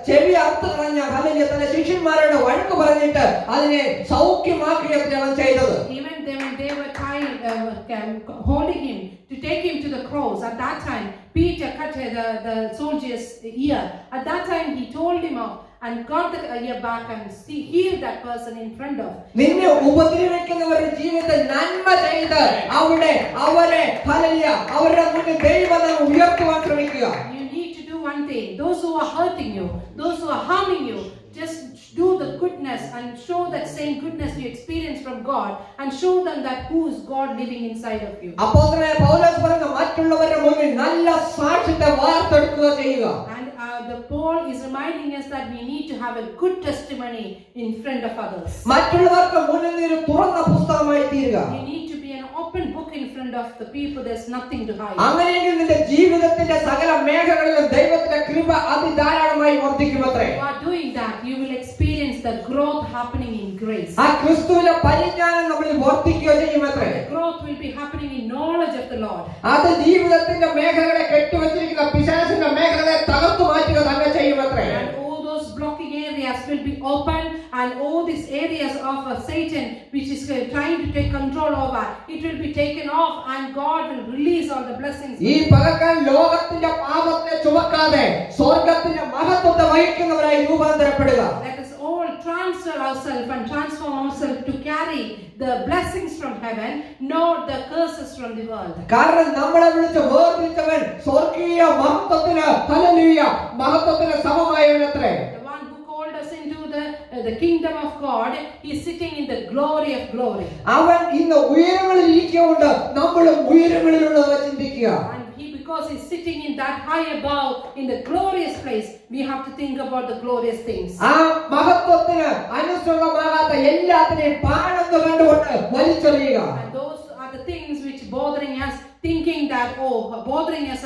ചെവി അറുത്ത് കളഞ്ഞ ഹല്ലേലൂയ തന്റെ ശിഷ്യന്മാരോട് വഴക്ക് പറഞ്ഞിട്ട് അതിനെ സൗഖ്യമാക്കുകയാണ് അവൻ ചെയ്തത്. Even when they were holding him to take him to the cross, at that time Peter cut the soldier's ear. At that time he told him off and got the ear back and healed that person in front of. നിന്നെ ഉപദ്രവിക്കുന്നവരുടെ ജീവിതത്തിൽ നന്മ ചെയ്ത് അവരെ hallelujah അവരുടെ മുന്നിൽ ദൈവനാമം ഉയർത്തുവാൻ ശ്രമിക്കുക. You need to do one thing. Those who are hurting you, those who are harming you, just do the goodness and show that same goodness you experience from God and show them that who is God living inside of you. അപ്പോസ്തലനായ പൗലോസ് പറഞ്ഞു, മറ്റുള്ളവരുടെ മുന്നിൽ നല്ല സാക്ഷ്യത്തെ വാർത്തെടുക്കുക ചെയ്യുക. And the Paul is reminding us that we need to have a good testimony in front of others. മറ്റുള്ളവർക്ക് മുന്നിൽ ഒരു തുറന്ന പുസ്തകമായി തീരുക. You need to be an open book in front of the people. There's nothing to hide. അങ്ങനെയെങ്കിൽ നിന്റെ ജീവിതത്തിന്റെ സകല മേഖലകളിലും ദൈവത്തിന്റെ കൃപ അതിധാരാളമായി വർദ്ധിക്കുമത്രേ. If you are doing that, you will experience the growth happening in grace. ആ ക്രിസ്തുവിലെ പരിജ്ഞാനം നമ്മളിൽ വർദ്ധിക്കുകയോ ചെയ്യുമത്രേ. The growth will be happening in knowledge of the Lord. അത് ജീവിതത്തിന്റെ മേഖലകളെ കെട്ടിവെച്ചിരിക്കുന്ന പിശാചിന്റെ മേഖലകളെ തകർത്തു മാറ്റുക തന്നെ ചെയ്യുമത്രേ. And all those blocking areas will be open, and all these areas of Satan which is trying to take control over, it will be taken off, and God will release all the blessings. ഈ പകൽക്കാലം ലോകത്തിന്റെ പാപത്തെ ചുമക്കാതെ സ്വർഗ്ഗത്തിന്റെ മഹത്വത്തെ വഹിക്കുന്നവരായി രൂപാന്തരപ്പെടുക. Let us all transfer ourselves and transform ourselves to carry the blessings from heaven, not the curses from the world. കാരണം നമ്മളെ വിളിച്ച് വേർതിരിച്ചവൻ സ്വർഗീയ മഹത്വത്തിന് ഹല്ലേലൂയ മഹത്വത്തിന് സമമായവനത്രേ. The one who called us into the kingdom of God, he is sitting in the glory of glory. അവൻ ഇന്ന് ഉയരങ്ങളിൽ ഇരിക്കുകൊണ്ട് നമ്മളും ഉയരങ്ങളിലുള്ളവ ചിന്തിക്കുക. And because he's sitting in that high above in the glorious place, we have to think about the glorious things. ആ മഹത്വത്തിന് അനുസൃതമാകാത്ത എല്ലാത്തിനെയും പാഴെന്ന് കണ്ടുകൊണ്ട് വലിച്ചെറിയുക. And those are the things which bothering us, thinking that bothering us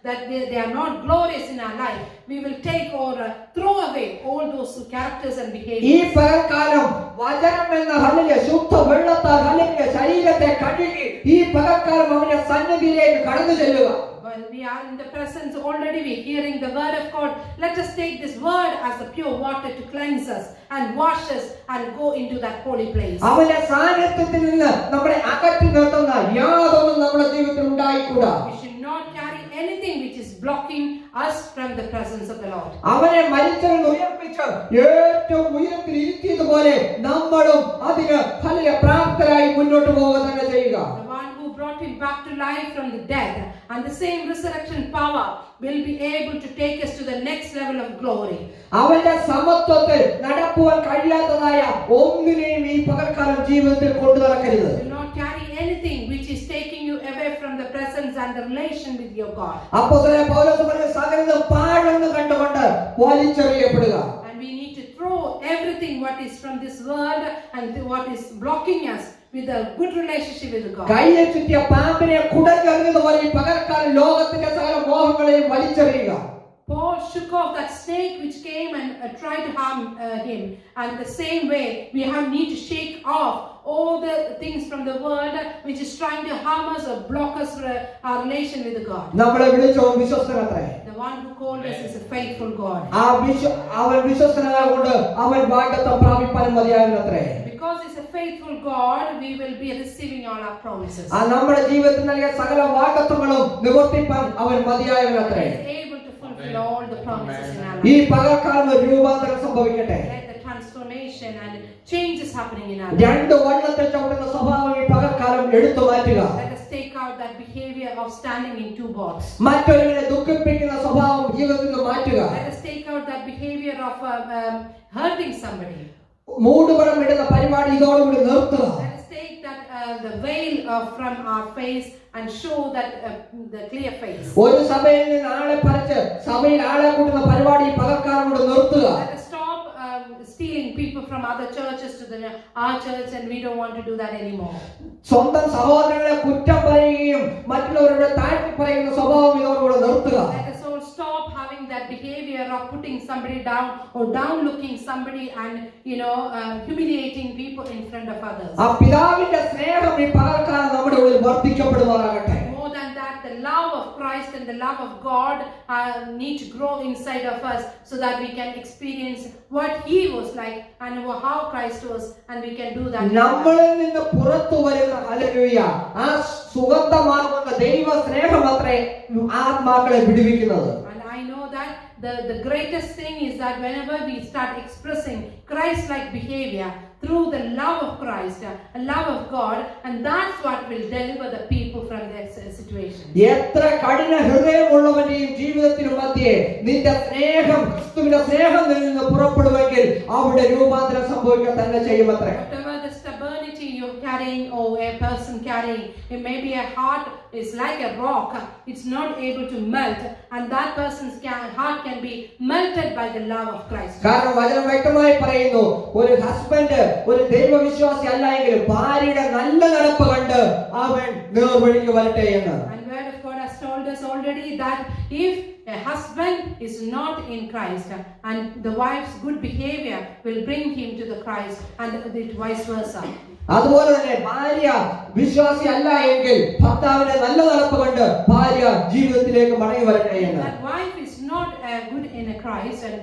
that they are not glorious in our life. We will take or throw away all those characters and ഈ behaviors. പകൽക്കാലം വചനം എന്ന hallelujah ശുദ്ധ വെള്ളത്താൽ hallelujah ശരീരത്തെ കഴുകി ഈ പകൽക്കാലം അവന്റെ സന്നിധിയിലേക്ക് കടന്നു ചെല്ലുക. While we are in the presence already, we're hearing the word of God. Let us take this word as the pure water to cleanse us and wash us and go into that holy place. അവന്റെ സാന്നിധ്യത്തിൽ നിന്ന് നമ്മളെ അകറ്റി നിർത്തുന്ന യാതൊന്നും നമ്മുടെ ജീവിതത്തിൽ ഉണ്ടായിക്കൂടാ. We should not carry anything which is blocking us from the presence of the Lord. അവനെ മരിച്ചവരിൽ നിന്ന് ഉയർപ്പിച്ച് ഏറ്റവും ഉയരത്തിൽ ഇരുത്തിയതുപോലെ നമ്മളും അതിന് വലിയ പ്രാപ്തരായി മുന്നോട്ട് പോവുക തന്നെ ചെയ്യുക. The one who brought him back to life from the dead, and the same resurrection power will be able to take us to the next level of glory. അവന്റെ സമത്വത്തിൽ നടക്കുവാൻ കഴിയാത്തതായ ഒന്നിനെയും ഈ പകൽക്കാലം ജീവിതത്തിൽ കൊണ്ടു നടക്കരുത്. Do not carry anything which is taking you away from the presence and the relation with your God. അപ്പോസ്തലൻ പൗലോസ് പറഞ്ഞ സകലതും പാഴെന്ന് കണ്ടുകൊണ്ട് വലിച്ചെറിയപ്പെടുക. And we need to throw everything what is from this world and what is blocking us with a good relationship with God. കയ്യെ ചുറ്റിയ പാമ്പിനെ കുടഞ്ഞെറിഞ്ഞതുപോലെ ഈ പകൽക്കാലം ലോകത്തിന്റെ സകല മോഹങ്ങളെയും വലിച്ചെറിയുക. Paul shook off that snake which came and tried to harm him, and the same way we need to shake off all the things from the world which is trying to harm us or block us our relation with God. നമ്മളെ വിളിച്ചവൻ വിശ്വസ്തനത്രേ. The one who called us is a faithful God. അവൻ വിശ്വസ്തനായതുകൊണ്ട് അവൻ വാഗ്ദത്തം പ്രാപിപ്പാനും മതിയായവനത്രേ. Because he's a faithful God, we will be receiving all our promises. നമ്മുടെ ജീവിതത്തിൽ നൽകിയ സകല വാഗ്ദത്തങ്ങളും നിവർത്തിപ്പാൻ അവൻ മതിയായവനത്രേ. He is able to fulfill all the promises in our ഈ life. പകൽക്കാലം ഒരു രൂപാന്തരം സംഭവിക്കട്ടെ. Let the transformation and changes happening in our life. രണ്ട് വള്ളത്തിൽ ചവിട്ടുന്ന സ്വഭാവം ഈ പകൽക്കാലം എടുത്തു മാറ്റുക. Let us take out that behavior of standing in two boats. മറ്റൊരുവനെ ദുഃഖിപ്പിക്കുന്ന സ്വഭാവം ജീവിതത്തിൽ നിന്ന് മാറ്റുക. Let us take out that behavior of hurting somebody. മൂടുപടം ഇടുന്ന പരിപാടി ഇതോടുകൂടി നിർത്തുക. Let us take that the veil from our face and show that the clear face. ഒരു സഭയിൽ നിന്ന് ആളെ പറിച്ച് സഭയിൽ ആളെ കൂട്ടുന്ന പരിപാടി പകൽക്കാലം കൊണ്ട് നിർത്തുക. Let us stop stealing people from other churches to our church, and we don't want to do that anymore. സ്വന്തം സഹോദരങ്ങളെ കുറ്റം പറയുകയും മറ്റുള്ളവരുടെ താഴ്ത്തി പറയുന്ന സ്വഭാവം ഇതോടുകൂടി നിർത്തുക. Let us all stop having that behavior of putting somebody down or down looking somebody and humiliating people in front of others. ആ പിതാവിന്റെ സ്നേഹം ഈ പകൽക്കാലം നമ്മുടെ ഉള്ളിൽ വർദ്ധിക്കപ്പെടുമാറാകട്ടെ. More than that, the love of Christ and the love of God need to grow inside of us so that we can experience what He was like and how Christ was, and we can do that. നമ്മളിൽ നിന്ന് പുറത്തു വരുന്ന hallelujah ആ സുഗന്ധമാകുന്ന ദൈവ സ്നേഹമത്രേ ആത്മാക്കളെ വിടുവിക്കുന്നത്. And I know that the greatest thing is that whenever we start expressing Christ-like behavior through the love of Christ, a love of God, and that's what will deliver the people from their situation. എത്ര കഠിന ഹൃദയമുള്ളവന്റെയും ജീവിതത്തിനു മധ്യേ നിന്റെ സ്നേഹം ക്രിസ്തുവിന്റെ സ്നേഹം നിന്ന് പുറപ്പെടുമെങ്കിൽ അവിടെ രൂപാന്തരം സംഭവിക്കാൻ തന്നെ ചെയ്യുമത്രേ. Whatever the stubbornity you're carrying or a person carrying, it may be a heart is like a rock, it's not able to melt, and that person's heart can be melted by the love of Christ. കാരണം വചനം വ്യക്തമായി പറയുന്നു, ഒരു husband ഒരു ദൈവവിശ്വാസി അല്ല എങ്കിൽ ഭാര്യയുടെ നല്ല നടപ്പ് കണ്ട് അവൻ നേർവഴിക്ക് വരട്ടെ എന്ന്. And word of God has told us already that if a husband is not in Christ, and the wife's good behavior will bring him to the Christ, and vice versa. അതുപോലെ തന്നെ ഭാര്യ വിശ്വാസി അല്ല എങ്കിൽ ഭർത്താവിന്റെ നല്ല നടപ്പ് കണ്ട് ഭാര്യ ജീവിതത്തിലേക്ക് മടങ്ങി വരട്ടെ എന്ന്. That wife is not good in a Christ and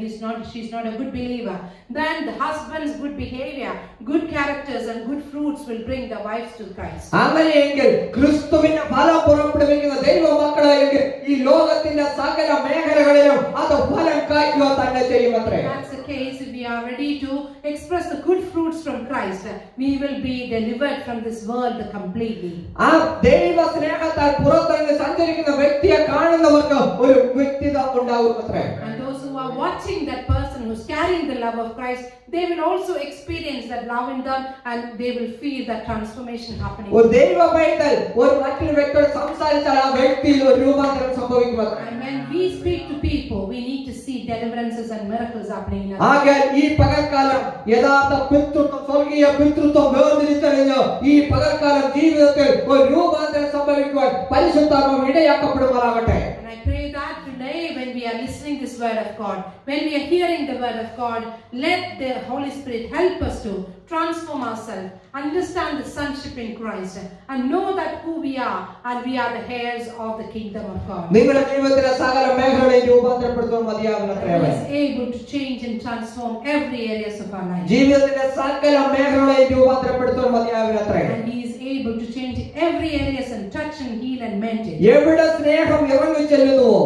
she's not a good believer, then the husband's good behavior, good characters and good fruits will bring the wives to Christ. അങ്ങനെയെങ്കിൽ ക്രിസ്തുവിന്റെ ഫലം പുറപ്പെടുവിക്കുന്ന ദൈവമക്കളായെങ്കിൽ ഈ ലോകത്തിന്റെ സകല മേഖലകളിലും അത് ഫലം കായ്ക്കുക തന്നെ ചെയ്യുമത്രേ. That's the case. If we are ready to express the good fruits from Christ, we will be delivered from this world completely. ആ ദൈവ സ്നേഹത്താൽ പുറത്തിറങ്ങി സഞ്ചരിക്കുന്ന വ്യക്തിയെ കാണുന്നവർക്ക് ഒരു വ്യക്തിത്വം ഉണ്ടാകുമത്രേ. And those who are watching that person who's carrying the love of Christ, they will also experience that love in them, and they will feel that transformation happening. ഒരു ദൈവ പൈതൽ ഒരു മറ്റൊരു വ്യക്തിയോട് സംസാരിച്ചാൽ ആ വ്യക്തിയിൽ ഒരു രൂപാന്തരം സംഭവിക്കുമത്രേ. And when we speak to people, we need to see deliverances and miracles happening in our lives. ആകയാൽ ഈ പകൽക്കാലം യഥാർത്ഥ പിതൃത്വം സ്വർഗീയ പിതൃത്വം വേർതിരിച്ചറിഞ്ഞ് ഈ പകൽക്കാലം ജീവിതത്തിൽ ഒരു രൂപാന്തരം സംഭവിക്കുവാൻ പരിശുദ്ധാത്മാവ് ഇടയാക്കപ്പെടുമാറാകട്ടെ. And I pray that today when we are listening this word of God, when we are hearing the word of God, let the Holy Spirit help us to transform ourselves, understand the sonship in Christ, and know that who we are, and we are the heirs of the kingdom of God. നിങ്ങളുടെ ജീവിതത്തിലെ സകല മേഖലകളെയും രൂപാന്തരപ്പെടുത്തുവാൻ മതിയാകുന്നത്രേ. He is able to change and transform every areas of our life. ജീവിതത്തിന്റെ സകല മേഖലകളെയും രൂപാന്തരപ്പെടുത്തുവാൻ മതിയാകുന്നത്രേ. And He is able to change every areas and touch and heal and mend it. എവിടെ സ്നേഹം ഇറങ്ങി ചെല്ലുന്നുവോ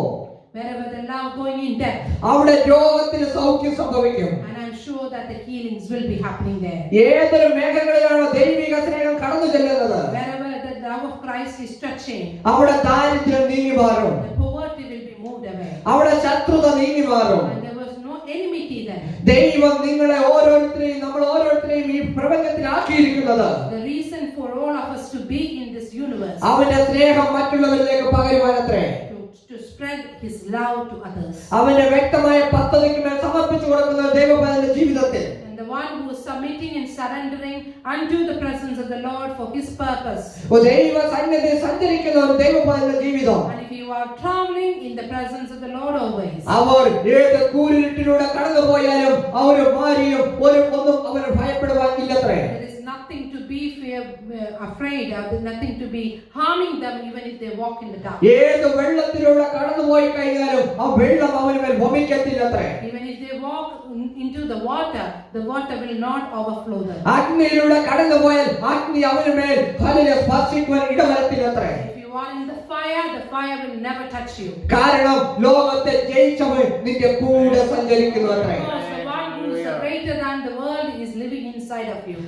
wherever the love going in depth. അവിടെ രോഗത്തിന് സൗഖ്യം സംഭവിക്കും. And I'm sure that the healings will be happening there. ഏതൊരു മേഖലകളിലാണോ ദൈവിക സ്നേഹം കടന്നു ചെല്ലുന്നത്, Wherever the love of Christ is touching, അവിടെ ദാരിദ്ര്യം നീങ്ങി മാറും, the poverty will be moved away. അവിടെ ശത്രുത നീങ്ങി മാറും. And there was no enmity then. ദൈവം നിങ്ങളെ ഓരോരുത്തരെയും നമ്മൾ ഓരോരുത്തരെയും ഈ പ്രപഞ്ചത്തിലാക്കിയിരിക്കുന്നത് The reason for all of us to be in this universe, അവന്റെ സ്നേഹം മറ്റുള്ളവരിലേക്ക് പകരുവാനത്രേ. to spread his love to others. അവന്റെ വ്യക്തമായ പദ്ധതിക്ക് മേൽ സമർപ്പിച്ചു കൊടുക്കുന്ന ദൈവപൈതന്റെ ജീവിതത്തിൽ And the one who is submitting and surrendering unto the presence of the Lord for his purpose. ദൈവ സന്നിധിയിൽ സഞ്ചരിക്കുന്ന ഒരു ദൈവപൈതന്റെ ജീവിതം, And if you are traveling in the presence of the Lord always, അവർ ഏത് കൂരിരുട്ടിലൂടെ കടന്നു പോയാലും അവര് മാറിയും ഒന്നും അവന് ഭയപ്പെടുവാൻ ഇല്ലത്രേ. there is nothing to be afraid of, there's nothing to be harming them even if they walk in the dark. ഏത് വെള്ളത്തിലൂടെ കടന്നു പോയി കഴിഞ്ഞാലും ആ വെള്ളം അവന് മേൽ വമിക്കത്തില്ലത്രേ. Even if they walk into the water will not overflow them. അഗ്നിയിലൂടെ കടന്നു പോയാൽ അഗ്നി അവന് മേൽ സ്പർശിക്കുവാൻ ഇടവരത്തില്ലത്രേ. If you are in the fire will never touch you. കാരണം ലോകത്തെ ജയിച്ചവൻ നിന്റെ കൂടെ സഞ്ചരിക്കുന്നത്രേ. Because the one who is greater than the world is living inside of you.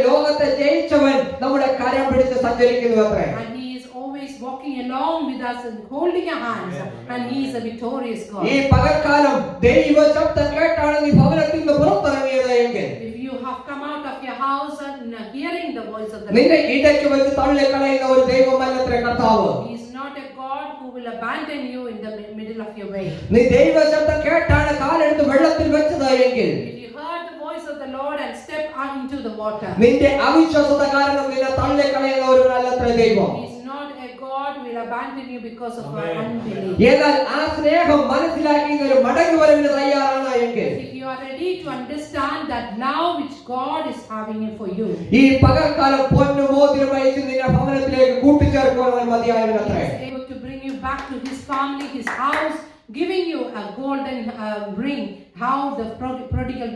ലോകത്തെ ജയിച്ചവൻ നമ്മുടെ കരം പിടിച്ച് സഞ്ചരിക്കുന്നത്രേ. And he is always walking along with us and holding our hands. And he is a victorious God. ഈ പകൽക്കാലം ദൈവ ശബ്ദം കേട്ടാണ് നീ ഭവനത്തിൽ നിന്ന് പുറത്തിറങ്ങിയത് എങ്കിൽ, If you have come out of your house and hearing the voice of the നിന്റെ Lord, ഇടയ്ക്ക് വെച്ച് തള്ളിക്കളയുന്ന ഒരു ദൈവമല്ലത്രേ കർത്താവ്. he is not a God who will abandon you in the middle of your way. നീ ദൈവ ശബ്ദം കേട്ടാണ് കാലെടുത്ത് വെള്ളത്തിൽ വെച്ചത് എങ്കിൽ, If you heard the voice of the Lord and stepped out into the water, നിന്റെ അവിശ്വാസത കാരണം നിന്നെ തള്ളിക്കളയുന്ന ഒരു നല്ലത്ര ദൈവം. he is not a God who will abandon you because of your unbelief. എന്നാൽ ആ സ്നേഹം മനസ്സിലാക്കി ഒരു മടങ്ങി വരവിന് തയ്യാറാണ് എങ്കിൽ, If you are ready to understand that love which God is having for you, ഈ പകൽക്കാലം പൊന്നു മോതിരം അയച്ച് നിന്നെ ഭവനത്തിലേക്ക് കൂട്ടിച്ചേർക്കുവാൻ മതിയായവനത്രേ. he is able to bring you back to his family, his house, giving you a golden ring, how the prodigal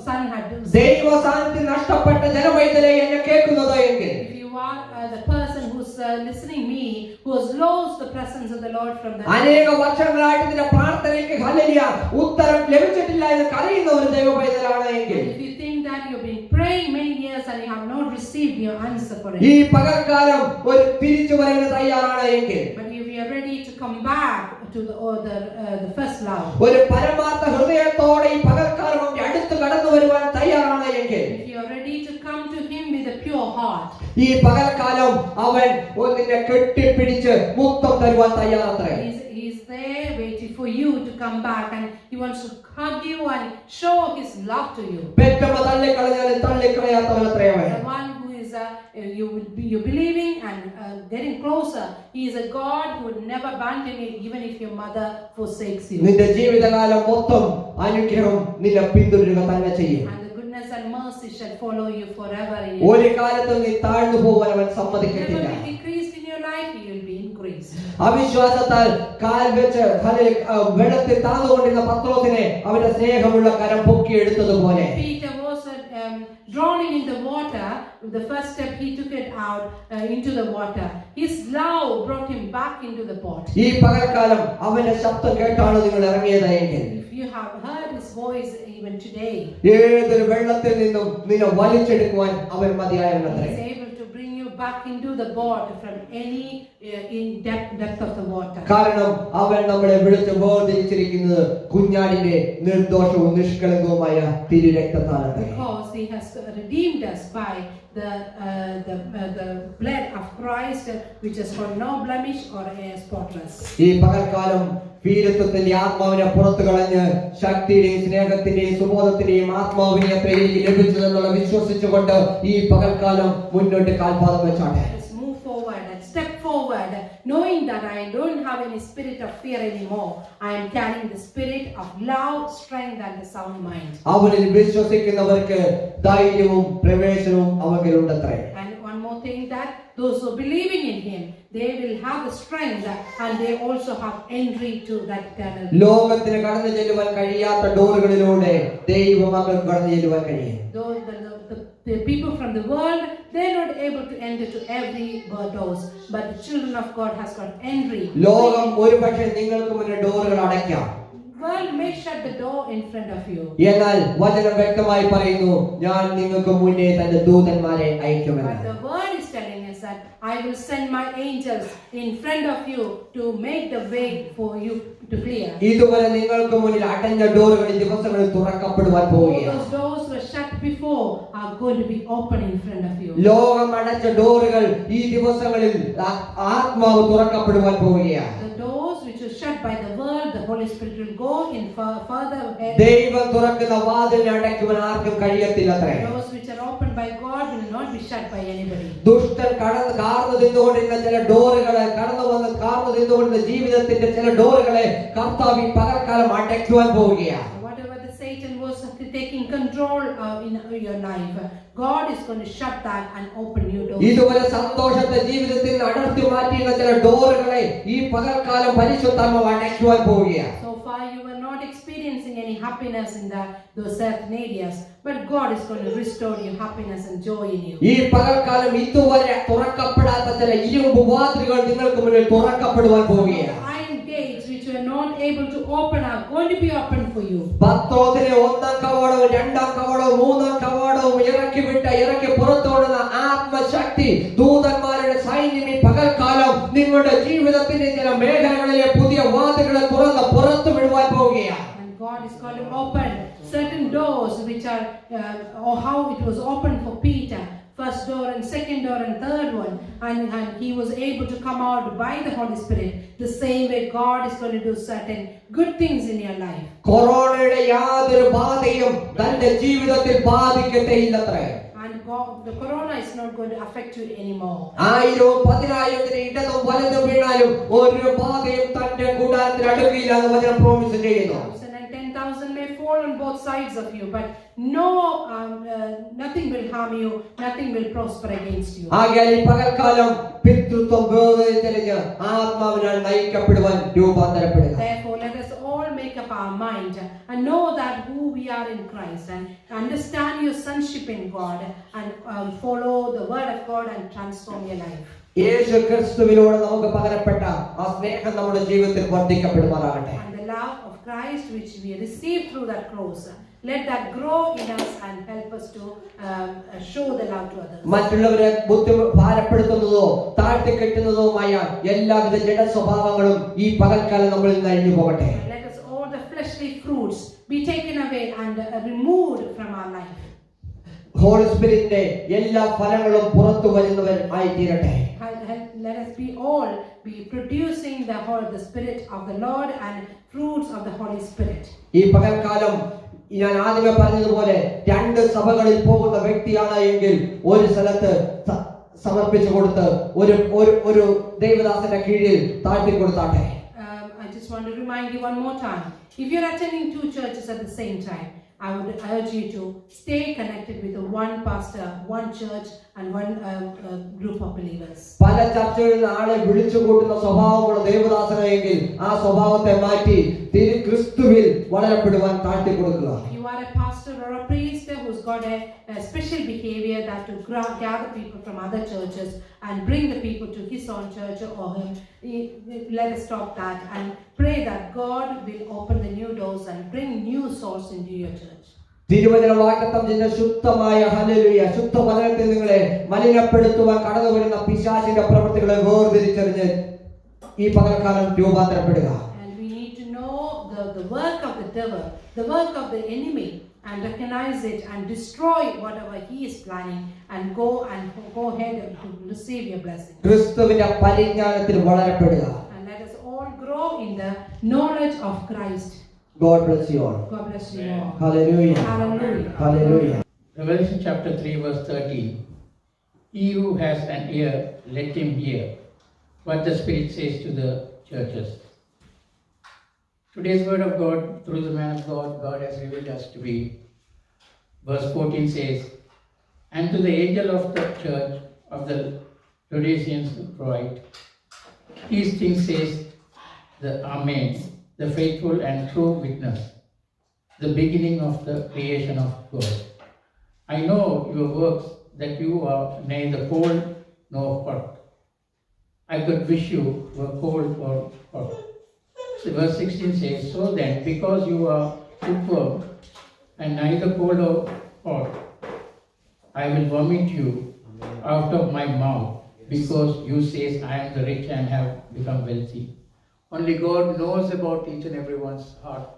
son had done. ദൈവ സാന്നിധ്യം നഷ്ടപ്പെട്ട ജനവൈതലെ എന്നെ കേൾക്കുന്നത് എങ്കിൽ, If you are the person who's listening me, who has lost the presence of the Lord from the അനേക വർഷങ്ങളായിട്ട് നിന്റെ പ്രാർത്ഥനയ്ക്ക് ഹല്ലേലൂയ ഉത്തരം ലഭിച്ചിട്ടില്ല എന്ന് കരയുന്ന ഒരു ദൈവപൈതലാണ് എങ്കിൽ, if you think that you've been praying many years and you have not received your answer for ഈ it, പകൽക്കാലം ഒരു തിരിച്ചുവരവിന് തയ്യാറാണ് എങ്കിൽ, but if you are ready to come back to the first love, ഒരു പരമാർത്ഥ ഹൃദയത്തോടെ ഈ പകൽക്കാലം അവന്റെ അടുത്ത് കടന്നു വരുവാൻ തയ്യാറാണ് എങ്കിൽ, if you are ready to come to him with a pure heart, ഈ പകൽക്കാലം അവൻ നിന്നെ കെട്ടിപ്പിടിച്ച് മുക്തം തരുവാൻ തയ്യാറത്രേ. he is there waiting for you to come back, and he wants to hug you and show his love to you. പെറ്റമ്മ തള്ളിക്കളഞ്ഞാലും തള്ളിക്കളയാത്തവനത്രേ അവൻ. The one who is you believing and getting closer, he is a God who would never abandon you even if your mother forsakes you. നിന്റെ ജീവിതകാലം മൊത്തം അനുഗ്രഹം നിന്നെ പിന്തുടരുക തന്നെ ചെയ്യും. And the goodness and mercy shall follow you forever in ഒരു your life. കാലത്തും നീ താഴ്ന്നു പോകാൻ അവൻ Never സമ്മതിക്കത്തില്ല. be decreased in your life, you will be increased. അവിശ്വാസത്താൽ കാൽ വെച്ച് വെള്ളത്തിൽ താന്നുകൊണ്ടിരുന്ന പത്രോസിനെ അവന്റെ സ്നേഹമുള്ള കരം പൊക്കിയെടുത്തതുപോലെ Peter was drowning in the water. The first step he took it out into the water. His love brought him back into the pot. ഈ പകൽക്കാലം അവന്റെ ശബ്ദം കേട്ടാണ് നിങ്ങൾ ഇറങ്ങിയത് എങ്കിൽ, If you have heard his voice even today, ഏതൊരു വെള്ളത്തിൽ നിന്നും നിന്നെ വലിച്ചെടുക്കുവാൻ അവൻ മതിയായവനത്രേ. he is able to bring you back into the boat from any in depth of the water. കാരണം അവൻ നമ്മളെ വിളിച്ച് വേർതിരിച്ചിരിക്കുന്നത് കുഞ്ഞാടിന്റെ നിർദോഷവും നിഷ്കളങ്കവുമായ തിരുരക്തത്താലത്രേ. Because he has redeemed us by the blood of Christ, which has got no blemish or spotless. ഈ പകൽക്കാലം വീരത്വത്തിന്റെ ആത്മാവിനെ പുറത്തു കളഞ്ഞ് ശക്തിയുടെയും സ്നേഹത്തിന്റെയും സുബോധത്തിന്റെയും ആത്മാവിനെ അത്ര എനിക്ക് ലഭിച്ചതെന്നുള്ള വിശ്വസിച്ചുകൊണ്ട് ഈ പകൽക്കാലം മുന്നോട്ട് കാൽപാദം വെച്ചാട്ടെ. Let's move forward and step forward, knowing that I don't have any spirit of fear anymore. I am carrying the spirit of love, strength, and a sound mind. അവനിൽ വിശ്വസിക്കുന്നവർക്ക് ധൈര്യവും പ്രവേശനവും അവങ്കിലുണ്ടത്രേ. And one more thing, that those who are believing in him, they will have the strength and they also have entry to that eternal. ലോകത്തിന് കടന്നു ചെല്ലുവാൻ കഴിയാത്ത ഡോറുകളിലൂടെ ദൈവമക്കൾക്ക് കടന്നു ചെല്ലുവാൻ കഴിയും. Though the people from the world, they're not able to enter to every doors. But the children of God has got entry. ലോകം ഒരുപക്ഷെ നിങ്ങൾക്ക് മുന്നിൽ ഡോറുകൾ അടയ്ക്കാം. World may shut the door in front of you. എന്നാൽ വചനം വ്യക്തമായി പറയുന്നു, ഞാൻ നിങ്ങൾക്ക് മുന്നേ തന്റെ ദൂതന്മാരെ അയക്കുമെന്ന്. But the word is telling us that I will send my angels in front of you to make the way for you to clear. ഇതുവരെ നിങ്ങൾക്ക് മുന്നിൽ അടഞ്ഞ ഡോറുകൾ ഈ ദിവസങ്ങളിൽ തുറക്കപ്പെടുവാൻ പോവുകയാണ്. Those doors were shut before are going to be open in front of you. ലോകം അടച്ച ഡോറുകൾ ഈ ദിവസങ്ങളിൽ ആത്മാവ് തുറക്കപ്പെടുവാൻ പോവുകയാണ്. The doors which were shut by the world, the Holy Spirit will go in further ahead. ദൈവം തുറക്കുന്ന വാതിലിനെ അടയ്ക്കുവാൻ ആർക്കും കഴിയത്തില്ലത്രേ. Doors which are opened by God will not be shut by anybody. ദുഷ്ടൻ കാർന്നു തിന്നുകൊണ്ടിരുന്ന ചില ഡോറുകളെ കാർന്നു തിന്നുകൊണ്ടിരുന്ന ജീവിതത്തിന്റെ ചില ഡോറുകളെ കർത്താവ് ഈ പകൽക്കാലം അടയ്ക്കുവാൻ പോവുകയാണ്. Whatever the Satan was taking control in your life, God is going to shut that and open new doors. ഇതുവരെ സന്തോഷത്തെ ജീവിതത്തിൽ അടർത്തി മാറ്റിയിരുന്ന ചില ഡോറുകളെ ഈ പകൽക്കാലം പരിശുദ്ധാത്മാവ് അടയ്ക്കുവാൻ പോവുകയാണ്. So far you were not experiencing any happiness in those certain areas, but God is going to restore your happiness and joy in you. ഈ പകൽക്കാലം ഇതുവരെ തുറക്കപ്പെടാത്ത ചില ഇരുമ്പ് വാതിലുകൾ നിങ്ങൾക്ക് മുന്നിൽ തുറക്കപ്പെടുവാൻ പോവുകയാണ്. Iron gates which you are not able to open are going to be open for you. പത്രോസിനെ ഒന്നാം കവാടവും രണ്ടാം കവാടവും മൂന്നാം കവാടവും ഇറക്കി പുറത്തോടുന്ന ആത്മശക്തി ദൂതന്മാരുടെ സൈന്യം ഈ പകൽക്കാലം നിങ്ങളുടെ ജീവിതത്തിന്റെ ചില മേഖലകളിലെ പുതിയ വാതിലുകളെ തുറന്ന് പുറത്തു വിടുവാൻ പോവുകയാണ്. And God is going to open certain doors which are or how it was opened for Peter, first door and second door and third one, and he was able to come out by the Holy Spirit. The same way God is going to do certain good things in your life. കൊറോണയുടെ യാതൊരു ബാധയും തന്റെ ജീവിതത്തിൽ ബാധിക്കത്തേയില്ലത്രേ. And the corona is not going to affect you anymore. 1000-10,000 ഇടതും വലതും വീണാലും ഒരു ബാധയും തന്റെ കൂടാരത്തിൽ അടുക്കില്ല എന്ന് വചനം പ്രോമിസ് ചെയ്യുന്നു. 10,000 may fall on both sides of you, but nothing will harm you, nothing will prosper against you. ആകയാൽ ഈ പകൽക്കാലം പിതൃത്വം വേർതിരിച്ചറിഞ്ഞ് ആത്മാവിനാൽ നയിക്കപ്പെടുവാൻ രൂപാന്തരപ്പെടുക. Therefore, let us all make up our mind and know that who we are in Christ and understand your sonship in God and follow the word of God and transform your life. യേശു ക്രിസ്തുവിലൂടെ നമുക്ക് പകരപ്പെട്ട ആ സ്നേഹം നമ്മുടെ ജീവിതത്തിൽ വർദ്ധിക്കപ്പെടുമാറാകട്ടെ. And the love of Christ which we receive through that cross, let that grow in us and help us to show the love to others. മറ്റുള്ളവരെ ഭാരപ്പെടുത്തുന്നതോ താഴ്ത്തിക്കെട്ടുന്നതുമായ എല്ലാവിധ ജഡ സ്വഭാവങ്ങളും ഈ പകൽക്കാലം നമ്മളിൽ നിന്ന് അഴിഞ്ഞു പോകട്ടെ. Let us all the fleshly fruits be taken away and removed from our life. Holy സ്പിരിറ്റിന്റെ എല്ലാ ഫലങ്ങളും പുറത്തു വരുന്നവർ ആയി തീരട്ടെ. Let us be producing the Spirit of the Lord and fruits of the Holy Spirit. ഈ പകൽക്കാലം ഞാൻ ആദ്യമേ പറഞ്ഞതുപോലെ 2 സഭകളിൽ പോകുന്ന വ്യക്തിയാണ് എങ്കിൽ ഒരു സ്ഥലത്ത് സമർപ്പിച്ചു കൊടുത്ത് ഒരു ദൈവദാസന്റെ കീഴിൽ താഴ്ത്തി കൊടുത്താട്ടെ. I just want to remind you one more time. If you're attending 2 churches at the same time, I would urge you to stay connected with one pastor, one church and one group of believers. പല ചർച്ചകളിൽ ആളെ വിളിച്ചു കൂട്ടുന്ന സ്വഭാവമുള്ള ദേവദാസനെങ്കിൽ ആ സ്വഭാവത്തെ മാറ്റി ക്രിസ്തുവിൽ വളരപ്പെടുവാൻ താഴ്ത്തി കൊടുക്കുക. You are a pastor or a priest who's got a special behavior that to gather people from other churches and bring the people to his own church or him. Let us stop that and pray that God will open the new doors and bring new souls into your church. തിരുവചന വാഗ്ദത്തം ചെയ്യുന്ന ശുദ്ധമായ hallelujah ശുദ്ധ വചനത്തിൽ നിങ്ങളെ മലിനപ്പെടുത്തുവാൻ കടന്നു വരുന്ന പിശാചിന്റെ പ്രവൃത്തികളെ വേർതിരിച്ചറിഞ്ഞ് ഈ പകൽക്കാലം രൂപാന്തരപ്പെടുക. And we need to know the work of the devil, the work of the enemy, and recognize it and destroy whatever he is planning and go ahead to receive your blessing. ക്രിസ്തുവിന്റെ പരിജ്ഞാനത്തിൽ വളരപ്പെടുക. And let us all grow in the knowledge of Christ. God bless you all. God bless you all. Hallelujah. Hallelujah. Hallelujah. Revelation chapter 3 verse 13. He who has an ear, let him hear what the Spirit says to the churches. Today's word of God, through the man of God, God has revealed us to be. Verse 14 says, and to the angel of the church of the Laodiceans write, these things says the Amen, the faithful and true witness, the beginning of the creation of God. I know your works, that you are neither cold nor hot. I could wish you were cold or hot. So verse 16 says, so then, because you are lukewarm and neither cold or hot, I will vomit you out of my mouth, because you say, I am the rich and have become wealthy. Only God knows about each and everyone's heart.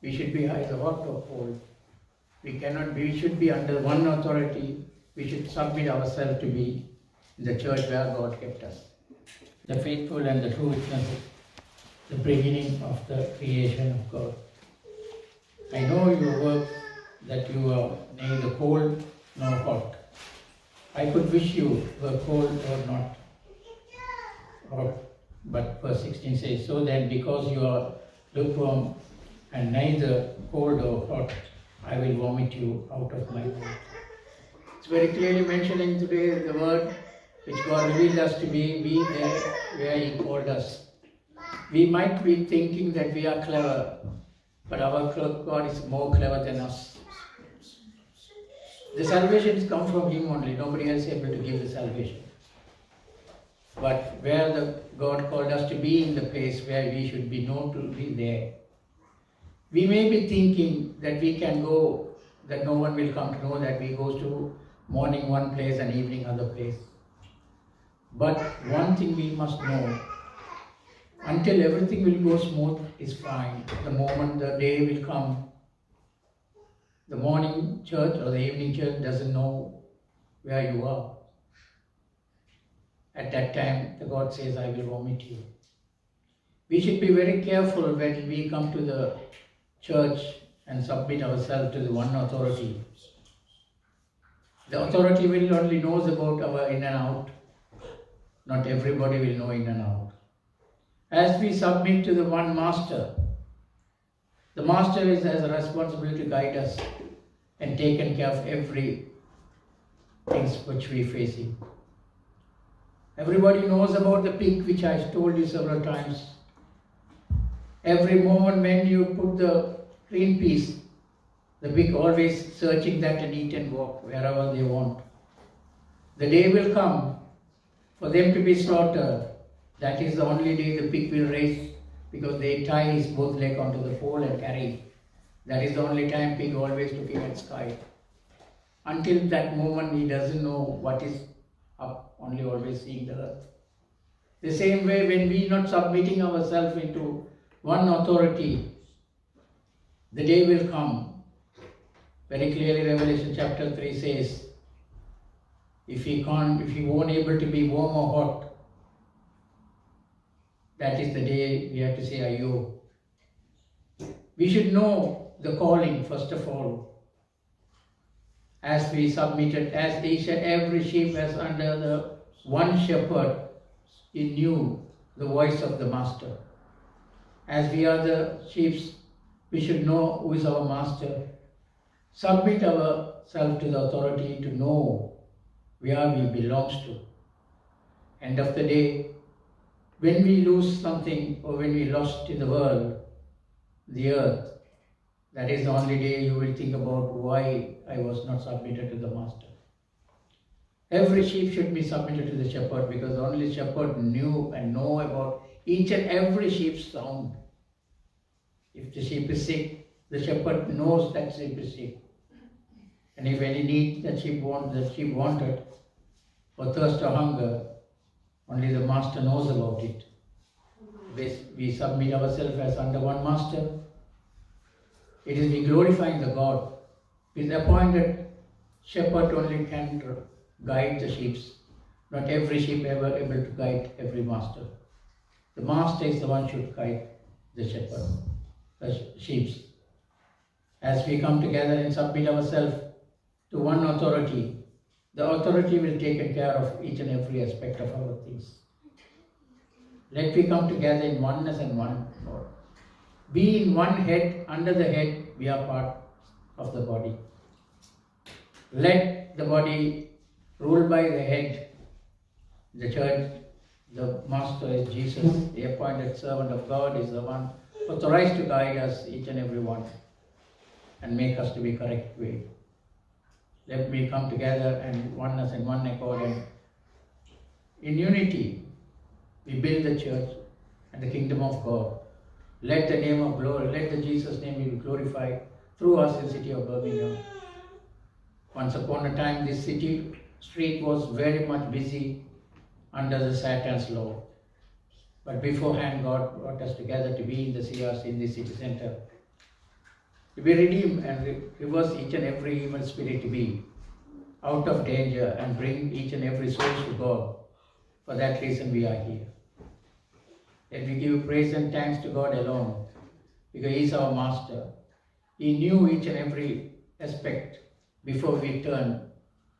We should be either hot or cold. We should be under one authority. We should submit ourselves to be in the church where God kept us. The faithful and the true witnesses, the beginning of the creation of God. I know your work, that you are neither cold nor hot. I could wish you were cold or not hot. But verse 16 says, so then, because you are lukewarm and neither cold or hot, I will vomit you out of my mouth. It's very clearly mentioning today the word which God revealed us to be there where He called us. We might be thinking that we are clever, but our God is more clever than us. The salvation has come from Him only. Nobody else is able to give the salvation. But where God called us to be in the place where we should be known to be there. We may be thinking that we can go, that no one will come to know that we go to morning one place and evening other place. But one thing we must know, until everything will go smooth is fine. The moment the day will come, the morning church or the evening church doesn't know where you are. At that time, the God says, I will vomit you. We should be very careful when we come to the church and submit ourselves to the one authority. The authority will only knows about our in and out. Not everybody will know in and out. As we submit to the one master, the master has a responsibility to guide us and taken care of every things which we are facing. Everybody knows about the pig, which I told you several times. Every moment when you put the green peas, the pig always searching that and eat and walk wherever they want. The day will come for them to be slaughtered. That is the only day the pig will race, because they tie his both leg onto the pole and carry. That is the only time pig always looking at sky. Until that moment he doesn't know what is up, only always seeing the earth. The same way, when we not submitting ourselves into one authority, the day will come. Very clearly Revelation chapter 3 says, if he won't able to be warm or hot, that is the day we have to say, Ayyo. We should know the calling first of all. As we submitted, as each and every sheep was under the one shepherd, he knew the voice of the master. As we are the sheep, we should know who is our master. Submit ourselves to the authority to know where we belongs to. End of the day, when we lose something or when we lost in the world, the earth, that is the only day you will think about why I was not submitted to the master. Every sheep should be submitted to the shepherd, because only shepherd knew and know about each and every sheep's sound. If the sheep is sick, the shepherd knows that sheep is sick. And if any need that sheep wanted, or thirst or hunger, only the master knows about it. We submit ourselves as under one master. It is we glorifying the God. His appointed shepherd only can guide the sheep. Not every sheep ever able to guide every master. The master is the one who should guide the shepherd, the sheep. As we come together and submit ourselves to one authority, the authority will take care of each and every aspect of our things. Let we come together in oneness and one Lord. Be in one head, under the head, we are part of the body. Let the body rule by the head. The church, the master is Jesus, the appointed servant of God is the one authorized to guide us, each and every one, and make us to be correct way. let me come together and oneness and one accord, and in unity we build the church and the kingdom of God. Let the name of glory, let the Jesus name be glorified through us in the city of Birmingham. Once upon a time, this city street was very much busy under the Satan's law. But beforehand, God brought us together to be in the CRC, in the city center, to be redeemed and reverse each and every evil spirit, to be out of danger and bring each and every soul to God. For that reason, we are here. Let me give praise and thanks to God alone, because He is our Master. He knew each and every aspect before we turn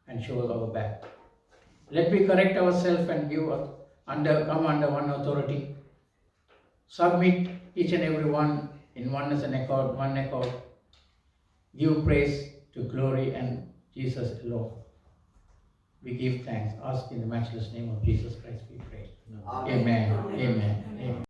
and show our back. Let me correct ourselves and come under one authority. Submit each and every one in oneness and accord, one accord. Give praise to glory and Jesus alone. We give thanks. Ask in the matchless name of Jesus Christ we pray. Amen. Amen. Amen.